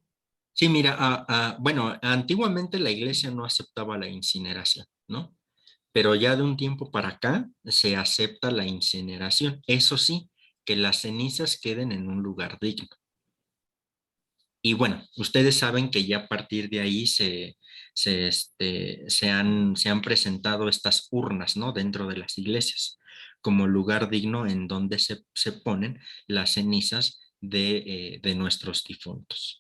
sí, mira, bueno, antiguamente la iglesia no aceptaba la incineración, ¿no? Pero ya de un tiempo para acá se acepta la incineración. Eso sí, que las cenizas queden en un lugar digno. Y bueno, ustedes saben que ya a partir de ahí se han presentado estas urnas, ¿no? Dentro de las iglesias, como lugar digno en donde se ponen las cenizas de nuestros difuntos.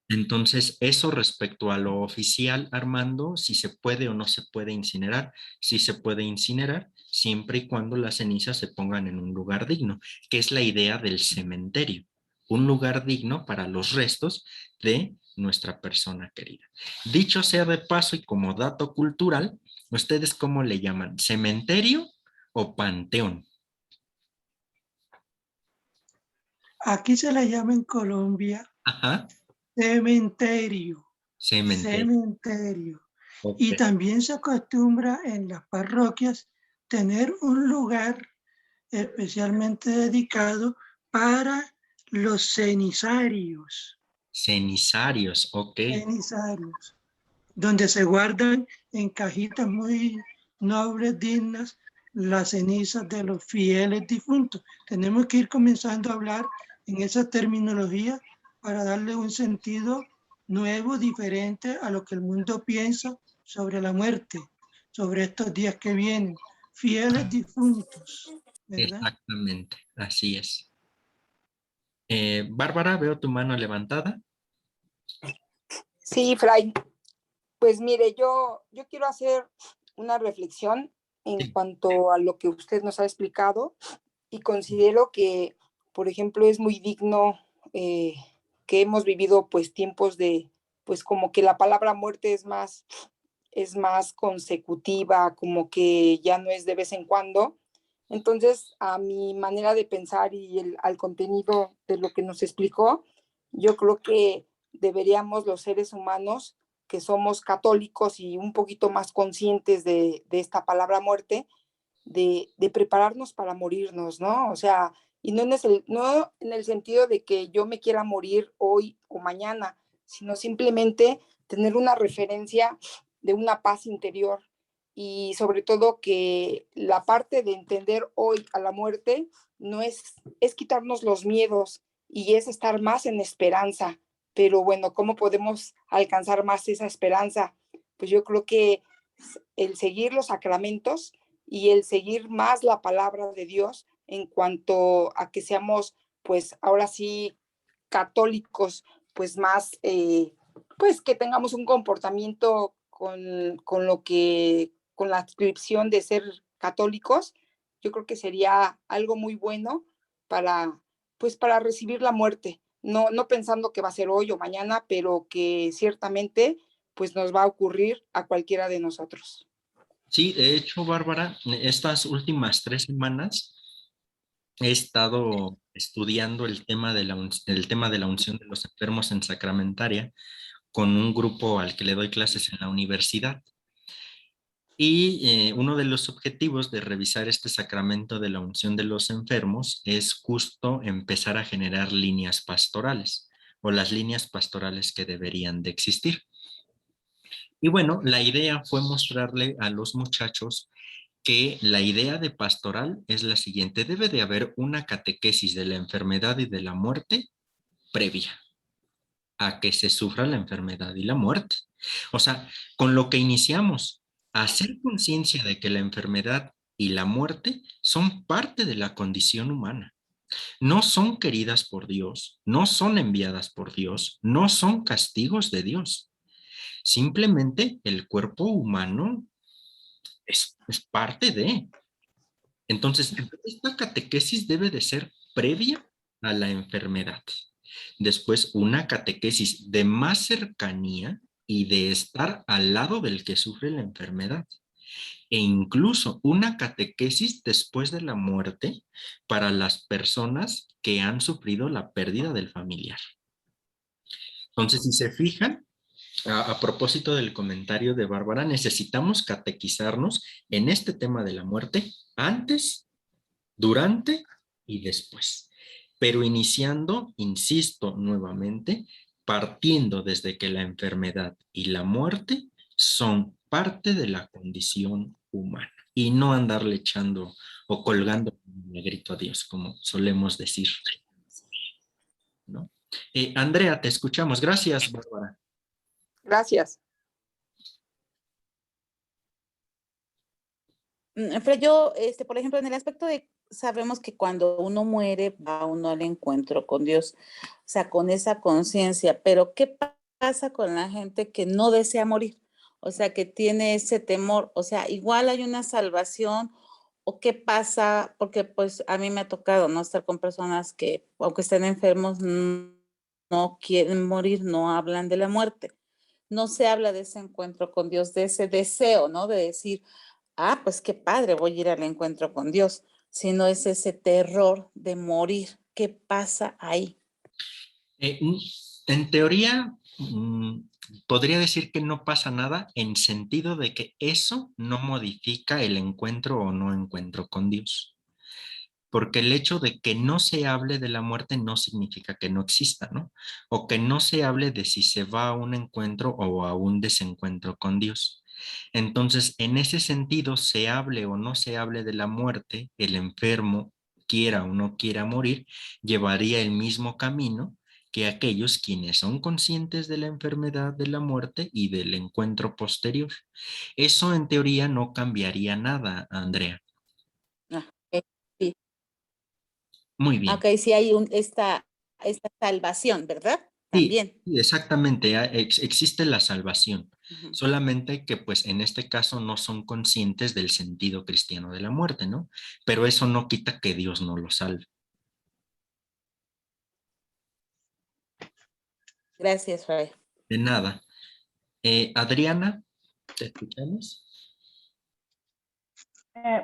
Entonces, eso respecto a lo oficial, Armando, si se puede o no se puede incinerar, sí se puede incinerar, siempre y cuando las cenizas se pongan en un lugar digno, que es la idea del cementerio, un lugar digno para los restos de nuestra persona querida. Dicho sea de paso y como dato cultural, ¿ustedes cómo le llaman? ¿Cementerio o panteón? Aquí se le llama en Colombia Ajá, cementerio, cementerio. cementerio. Ok. Y también se acostumbra en las parroquias tener un lugar especialmente dedicado para los cenizarios, Cenizarios, ok. cenizarios, donde se guardan en cajitas muy nobles, dignas, las cenizas de los fieles difuntos. Tenemos que ir comenzando a hablar en esa terminología para darle un sentido nuevo, diferente a lo que el mundo piensa sobre la muerte, sobre estos días que vienen. Fieles difuntos, ¿verdad? Exactamente, así es. Bárbara, veo tu mano levantada. Sí, Fray. Pues mire, yo quiero hacer una reflexión en Sí. cuanto a lo que usted nos ha explicado y considero que, por ejemplo, es muy digno que hemos vivido pues tiempos de, pues como que la palabra muerte es más consecutiva, como que ya no es de vez en cuando. Entonces, a mi manera de pensar y al contenido de lo que nos explicó, yo creo que deberíamos los seres humanos que somos católicos y un poquito más conscientes de esta palabra muerte, de prepararnos para morirnos, ¿no? O sea, y no en el sentido de que yo me quiera morir hoy o mañana, sino simplemente tener una referencia de una paz interior y sobre todo que la parte de entender hoy a la muerte no es quitarnos los miedos y es estar más en esperanza. Pero bueno, ¿cómo podemos alcanzar más esa esperanza? Pues yo creo que el seguir los sacramentos y el seguir más la palabra de Dios en cuanto a que seamos, pues ahora sí, católicos, pues más, pues que tengamos un comportamiento con lo que, con la adscripción de ser católicos, yo creo que sería algo muy bueno para, pues para recibir la muerte, no pensando que va a ser hoy o mañana, pero que ciertamente pues nos va a ocurrir a cualquiera de nosotros. Sí, de hecho, Bárbara, estas últimas 3 semanas he estado estudiando el tema de el tema de la unción de los enfermos en sacramentaria con un grupo al que le doy clases en la universidad. Y uno de los objetivos de revisar este sacramento de la unción de los enfermos es justo empezar a generar líneas pastorales o las líneas pastorales que deberían de existir. Y bueno, la idea fue mostrarle a los muchachos que la idea de pastoral es la siguiente: debe de haber una catequesis de la enfermedad y de la muerte previa a que se sufra la enfermedad y la muerte. O sea, con lo que iniciamos, hacer conciencia de que la enfermedad y la muerte son parte de la condición humana. No son queridas por Dios, no son enviadas por Dios, no son castigos de Dios. Simplemente el cuerpo humano es parte de. Entonces, esta catequesis debe de ser previa a la enfermedad. Después, una catequesis de más cercanía y de estar al lado del que sufre la enfermedad. E incluso una catequesis después de la muerte para las personas que han sufrido la pérdida del familiar. Entonces, si se fijan, a propósito del comentario de Bárbara, necesitamos catequizarnos en este tema de la muerte antes, durante y después. Pero iniciando, insisto nuevamente, partiendo desde que la enfermedad y la muerte son parte de la condición humana y no andarle echando o colgando un negrito a Dios, como solemos decir, ¿no? Andrea, te escuchamos. Gracias, Bárbara. Gracias. Pero yo, por ejemplo, en el aspecto de, sabemos que cuando uno muere, va uno al encuentro con Dios, o sea, con esa conciencia, pero ¿qué pasa con la gente que no desea morir? O sea, que tiene ese temor, o sea, igual hay una salvación, o qué pasa, porque pues a mí me ha tocado, ¿no? Estar con personas que, aunque estén enfermos, no quieren morir, no hablan de la muerte. No se habla de ese encuentro con Dios, de ese deseo, ¿no? De decir, ah, pues qué padre, voy a ir al encuentro con Dios, sino es ese terror de morir. ¿Qué pasa ahí? En teoría, podría decir que no pasa nada en sentido de que eso no modifica el encuentro o no encuentro con Dios. Porque el hecho de que no se hable de la muerte no significa que no exista, ¿no? O que no se hable de si se va a un encuentro o a un desencuentro con Dios. Entonces, en ese sentido, se hable o no se hable de la muerte, el enfermo, quiera o no quiera morir, llevaría el mismo camino que aquellos quienes son conscientes de la enfermedad, de la muerte y del encuentro posterior. Eso en teoría no cambiaría nada, Andrea. Sí. Muy bien. Ok, sí hay esta salvación, ¿verdad? También. Sí, exactamente, existe la salvación, Uh-huh. solamente que pues en este caso no son conscientes del sentido cristiano de la muerte, ¿no? Pero eso no quita que Dios no lo salve. Gracias, Ray. De nada. Adriana, ¿te escuchamos?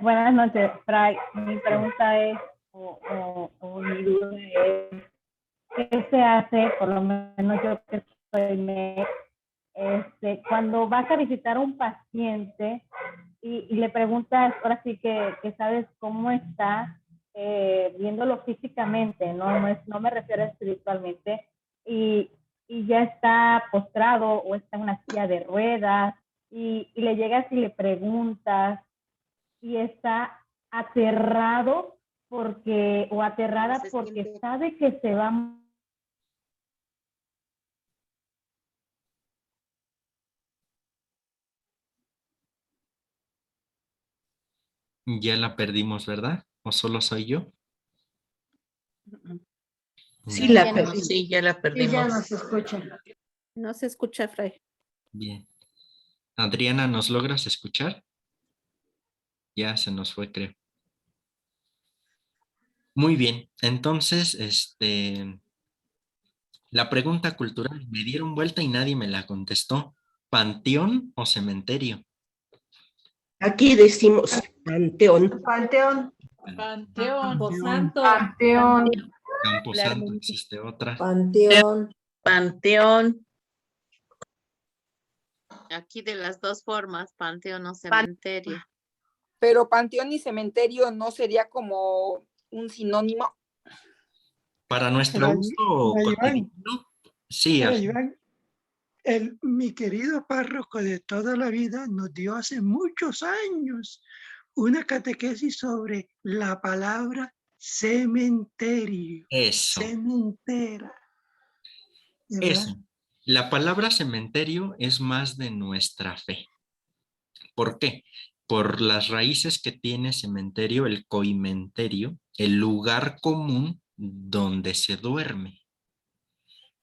Buenas noches, Fray. Mi pregunta es, o mi duda es, ¿qué se hace, por lo menos yo que soy médico, cuando vas a visitar a un paciente y le preguntas, ahora sí que sabes cómo está, viéndolo físicamente, no me refiero espiritualmente, y ya está postrado o está en una silla de ruedas, y le llegas y le preguntas, y está aterrado porque, o aterrada porque sabe que se va a Ya la perdimos, ¿verdad? ¿O solo soy yo? Sí, No. la perdí. Sí, ya la Y ya perdimos. nos escucha. No se escucha, Fray. Bien. Adriana, ¿nos logras escuchar? Ya se nos fue, creo. Muy bien. Entonces, la pregunta cultural, me dieron vuelta y nadie me la contestó. ¿Panteón o cementerio? Aquí decimos panteón. Panteón. Panteón. Panteón. Panteón. Camposanto, existe otra. Panteón. Panteón. Aquí de las dos formas, panteón o cementerio. Pero panteón y cementerio no sería como un sinónimo. Para nuestro Fray- uso Fray Iván, cotidiano, sí, Fray Iván, mi querido párroco de toda la vida nos dio hace muchos años una catequesis sobre la palabra cementerio. eso. Cementera. ¿Verdad? Eso. La palabra cementerio es más de nuestra fe. ¿Por qué? Por las raíces que tiene cementerio, el coimenterio, el lugar común donde se duerme.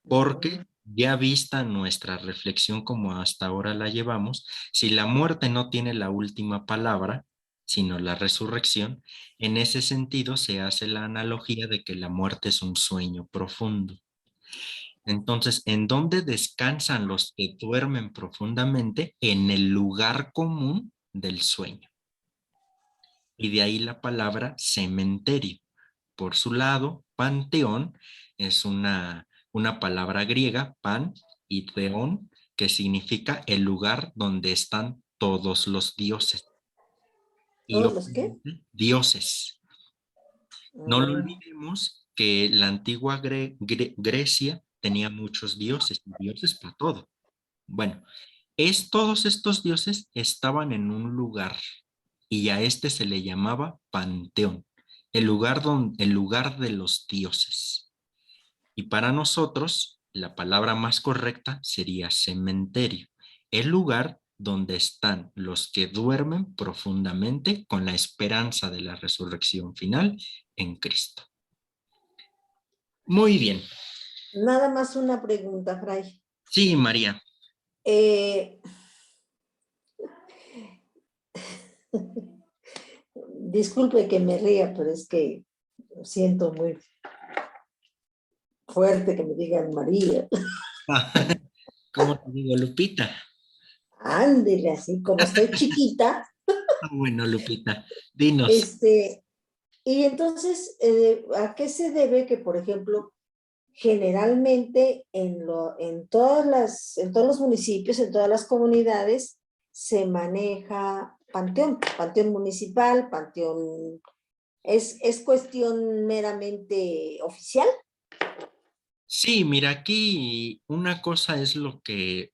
Porque ya vista nuestra reflexión como hasta ahora la llevamos, si la muerte no tiene la última palabra, sino la resurrección, en ese sentido se hace la analogía de que la muerte es un sueño profundo. Entonces, ¿en dónde descansan los que duermen profundamente? En el lugar común del sueño. Y de ahí la palabra cementerio. Por su lado, panteón es una palabra griega, pan y theon, que significa el lugar donde están todos los dioses. Y ¿Todos los qué? dioses. No lo olvidemos que la antigua Grecia tenía muchos dioses, dioses para todo. Bueno, todos estos dioses estaban en un lugar y a este se le llamaba panteón, el lugar de los dioses. Y para nosotros, la palabra más correcta sería cementerio, el lugar donde están los que duermen profundamente con la esperanza de la resurrección final en Cristo. Muy bien. Nada más una pregunta, Fray. Sí, María. Disculpe que me ría, pero es que lo siento muy fuerte que me digan María. ¿Cómo te digo, Lupita? Ándele, así como estoy chiquita. Bueno, Lupita, dinos. Y entonces, ¿a qué se debe que, por ejemplo, generalmente en todos los municipios, en todas las comunidades, se maneja panteón municipal, panteón, ¿es cuestión meramente oficial? Sí, mira, aquí una cosa es lo que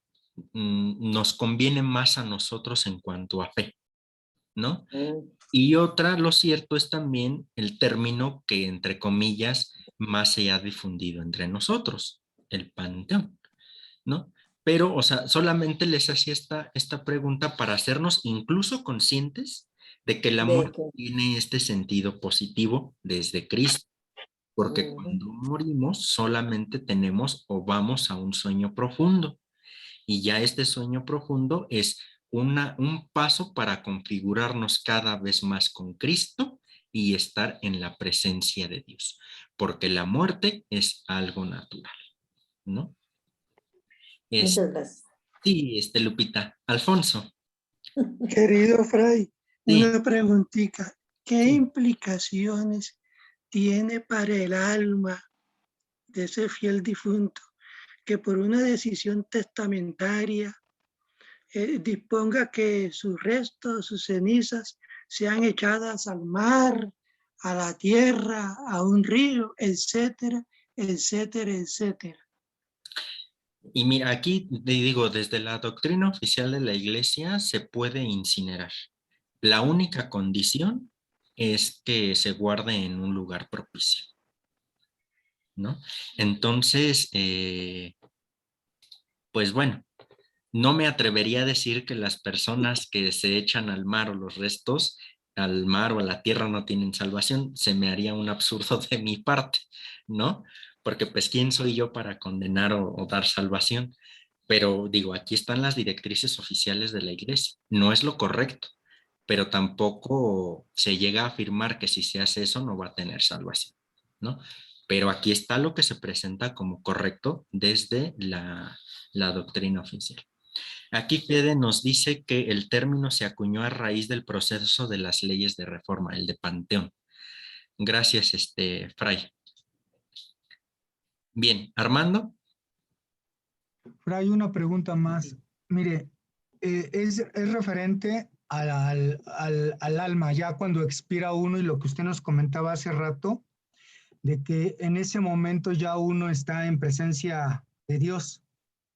nos conviene más a nosotros en cuanto a fe, ¿no? Y otra, lo cierto es también el término que, entre comillas, más se ha difundido entre nosotros, el panteón, ¿no? Pero, o sea, solamente les hacía esta pregunta para hacernos incluso conscientes de que la muerte tiene este sentido positivo desde Cristo, porque cuando morimos solamente tenemos o vamos a un sueño profundo, y ya este sueño profundo es un paso para configurarnos cada vez más con Cristo y estar en la presencia de Dios, porque la muerte es algo natural, ¿no? Muchas gracias. Sí, Lupita. Alfonso. Querido Fray, Sí. una preguntita. ¿Qué implicaciones tiene para el alma de ese fiel difunto que por una decisión testamentaria disponga que sus restos, sus cenizas sean echadas al mar, a la tierra, a un río, etcétera, etcétera, etcétera? Y mira, aquí te digo, desde la doctrina oficial de la iglesia se puede incinerar. La única condición es que se guarde en un lugar propicio, ¿no? Entonces, pues bueno, no me atrevería a decir que las personas que se echan al mar o los restos al mar o a la tierra no tienen salvación. Se me haría un absurdo de mi parte, ¿no? Porque pues ¿quién soy yo para condenar o dar salvación? Pero digo, aquí están las directrices oficiales de la iglesia. No es lo correcto, pero tampoco se llega a afirmar que si se hace eso no va a tener salvación, ¿no? Pero aquí está lo que se presenta como correcto desde la doctrina oficial. Aquí Fede nos dice que el término se acuñó a raíz del proceso de las leyes de reforma, el de Panteón. Gracias, Fray. Bien, Armando. Fray, una pregunta más. Mire, es referente al alma, ya cuando expira uno, y lo que usted nos comentaba hace rato, de que en ese momento ya uno está en presencia de Dios,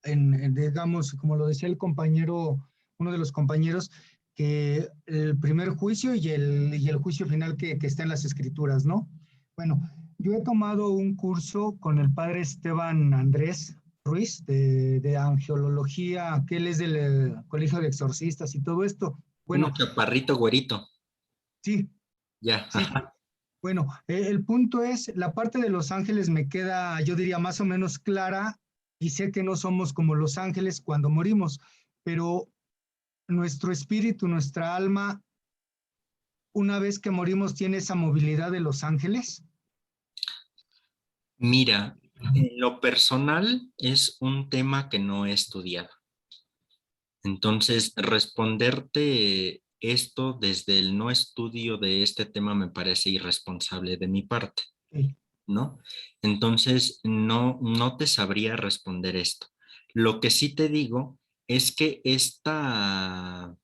digamos, como lo decía el compañero, uno de los compañeros, que el primer juicio y el juicio final que está en las escrituras, ¿no? Bueno, yo he tomado un curso con el padre Esteban Andrés Ruiz de angelología, que él es del Colegio de Exorcistas y todo esto. Bueno, un chaparrito güerito. Sí. Ya. Sí. Bueno, el punto es, la parte de los ángeles me queda, yo diría, más o menos clara, y sé que no somos como los ángeles cuando morimos, pero nuestro espíritu, nuestra alma, una vez que morimos, ¿tiene esa movilidad de los ángeles? Mira, en lo personal es un tema que no he estudiado. Entonces, responderte esto desde el no estudio de este tema me parece irresponsable de mi parte, ¿no? Entonces, no te sabría responder esto. Lo que sí te digo es que esta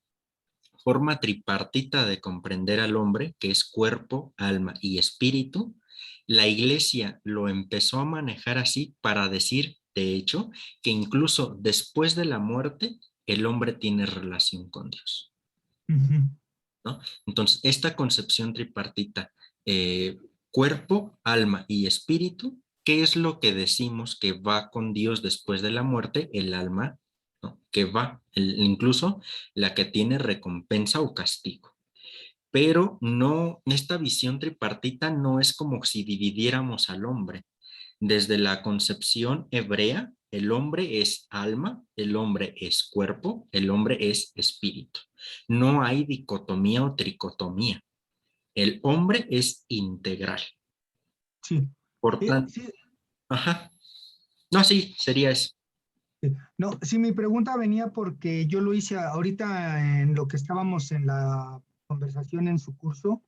forma tripartita de comprender al hombre, que es cuerpo, alma y espíritu, la iglesia lo empezó a manejar así para decir, de hecho, que incluso después de la muerte, el hombre tiene relación con Dios, ¿no? Entonces, esta concepción tripartita, cuerpo, alma y espíritu, ¿qué es lo que decimos que va con Dios después de la muerte? El alma, ¿no? Que va, incluso la que tiene recompensa o castigo. Pero no, esta visión tripartita no es como si dividiéramos al hombre. Desde la concepción hebrea, el hombre es alma, el hombre es cuerpo, el hombre es espíritu. No hay dicotomía o tricotomía. El hombre es integral. Sí. Por tanto, sí. Ajá. No, sí, sería eso. No, sí, mi pregunta venía porque yo lo hice ahorita en lo que estábamos en la conversación en su curso.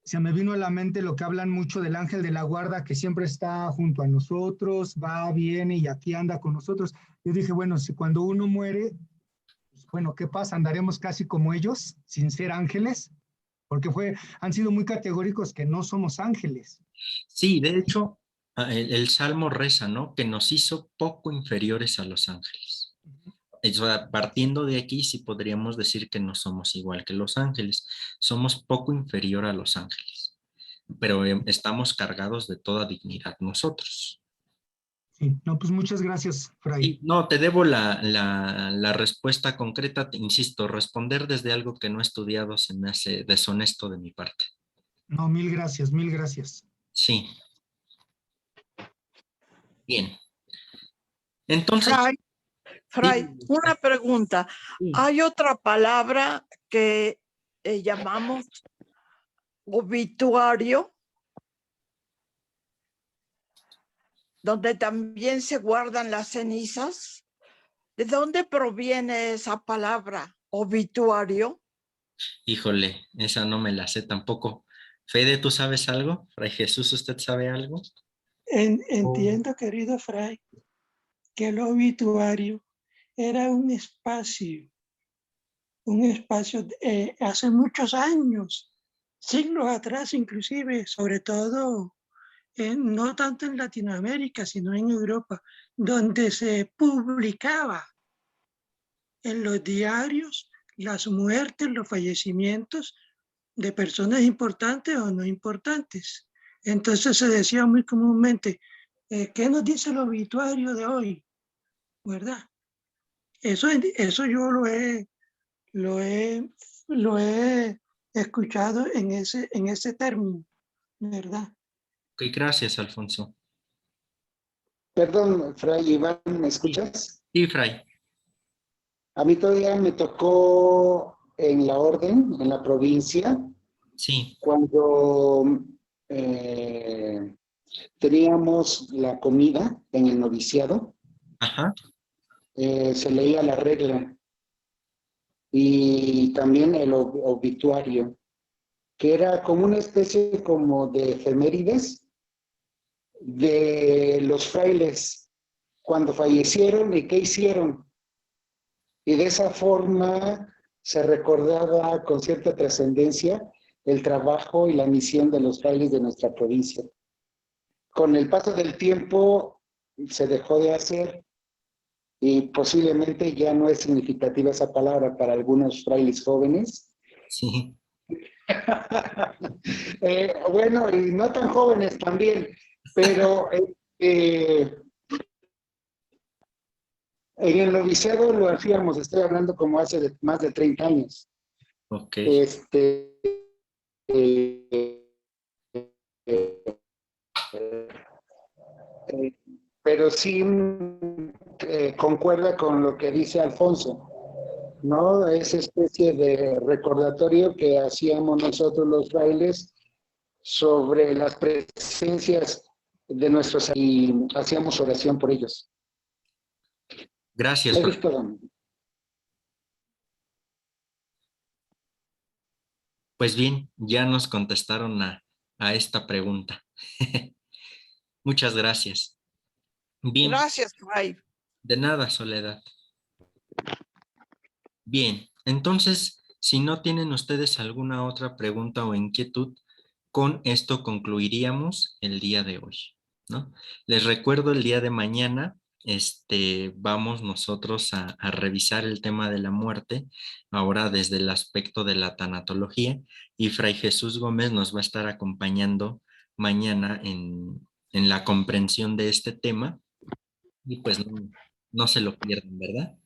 Se me vino a la mente lo que hablan mucho del ángel de la guarda, que siempre está junto a nosotros, va, viene y aquí anda con nosotros. Yo dije, bueno, si cuando uno muere, pues, bueno, ¿qué pasa? ¿Andaremos casi como ellos, sin ser ángeles? Porque han sido muy categóricos que no somos ángeles. Sí, de hecho, el Salmo reza, ¿no? Que nos hizo poco inferiores a los ángeles. O sea, partiendo de aquí, sí podríamos decir que no somos igual que los ángeles. Somos poco inferior a los ángeles, pero estamos cargados de toda dignidad nosotros. Sí, no, pues muchas gracias, Fray. Sí, no, te debo la respuesta concreta. Te insisto, responder desde algo que no he estudiado se me hace deshonesto de mi parte. No, mil gracias, mil gracias. Sí. Bien. Entonces... Fray, una pregunta. ¿Hay otra palabra que llamamos obituario, donde también se guardan las cenizas? ¿De dónde proviene esa palabra, obituario? Híjole, esa no me la sé tampoco. Fede, ¿tú sabes algo? Fray Jesús, ¿usted sabe algo? Entiendo, querido Fray, que el obituario era un espacio hace muchos años, siglos atrás inclusive, sobre todo, no tanto en Latinoamérica, sino en Europa, donde se publicaba en los diarios las muertes, los fallecimientos de personas importantes o no importantes. Entonces se decía muy comúnmente, ¿qué nos dice el obituario de hoy? ¿Verdad? Eso yo lo he escuchado en ese término, ¿verdad? Ok, gracias, Alfonso. Perdón, Fray Iván, ¿me escuchas? Sí, Fray. A mí todavía me tocó en la orden, en la provincia, Sí. cuando teníamos la comida en el noviciado. Ajá. Se leía la regla y también el obituario, que era como una especie como de efemérides de los frailes cuando fallecieron y qué hicieron. Y de esa forma se recordaba con cierta trascendencia el trabajo y la misión de los frailes de nuestra provincia. Con el paso del tiempo se dejó de hacer y posiblemente ya no es significativa esa palabra para algunos frailes jóvenes. Sí. Bueno, y no tan jóvenes también, pero en el noviciado lo hacíamos, estoy hablando como hace más de 30 años. Ok. Pero sí concuerda con lo que dice Alfonso, ¿no? Esa especie de recordatorio que hacíamos nosotros los frailes sobre las presencias de nuestros y hacíamos oración por ellos. Gracias, Fray. Pues bien, ya nos contestaron a esta pregunta. Muchas gracias. Bien. Gracias, Fray. De nada, Soledad. Bien, entonces, si no tienen ustedes alguna otra pregunta o inquietud, con esto concluiríamos el día de hoy, ¿no? Les recuerdo el día de mañana, vamos nosotros a revisar el tema de la muerte, ahora desde el aspecto de la tanatología, y Fray Jesús Gómez nos va a estar acompañando mañana en la comprensión de este tema, y pues no se lo pierdan, ¿verdad?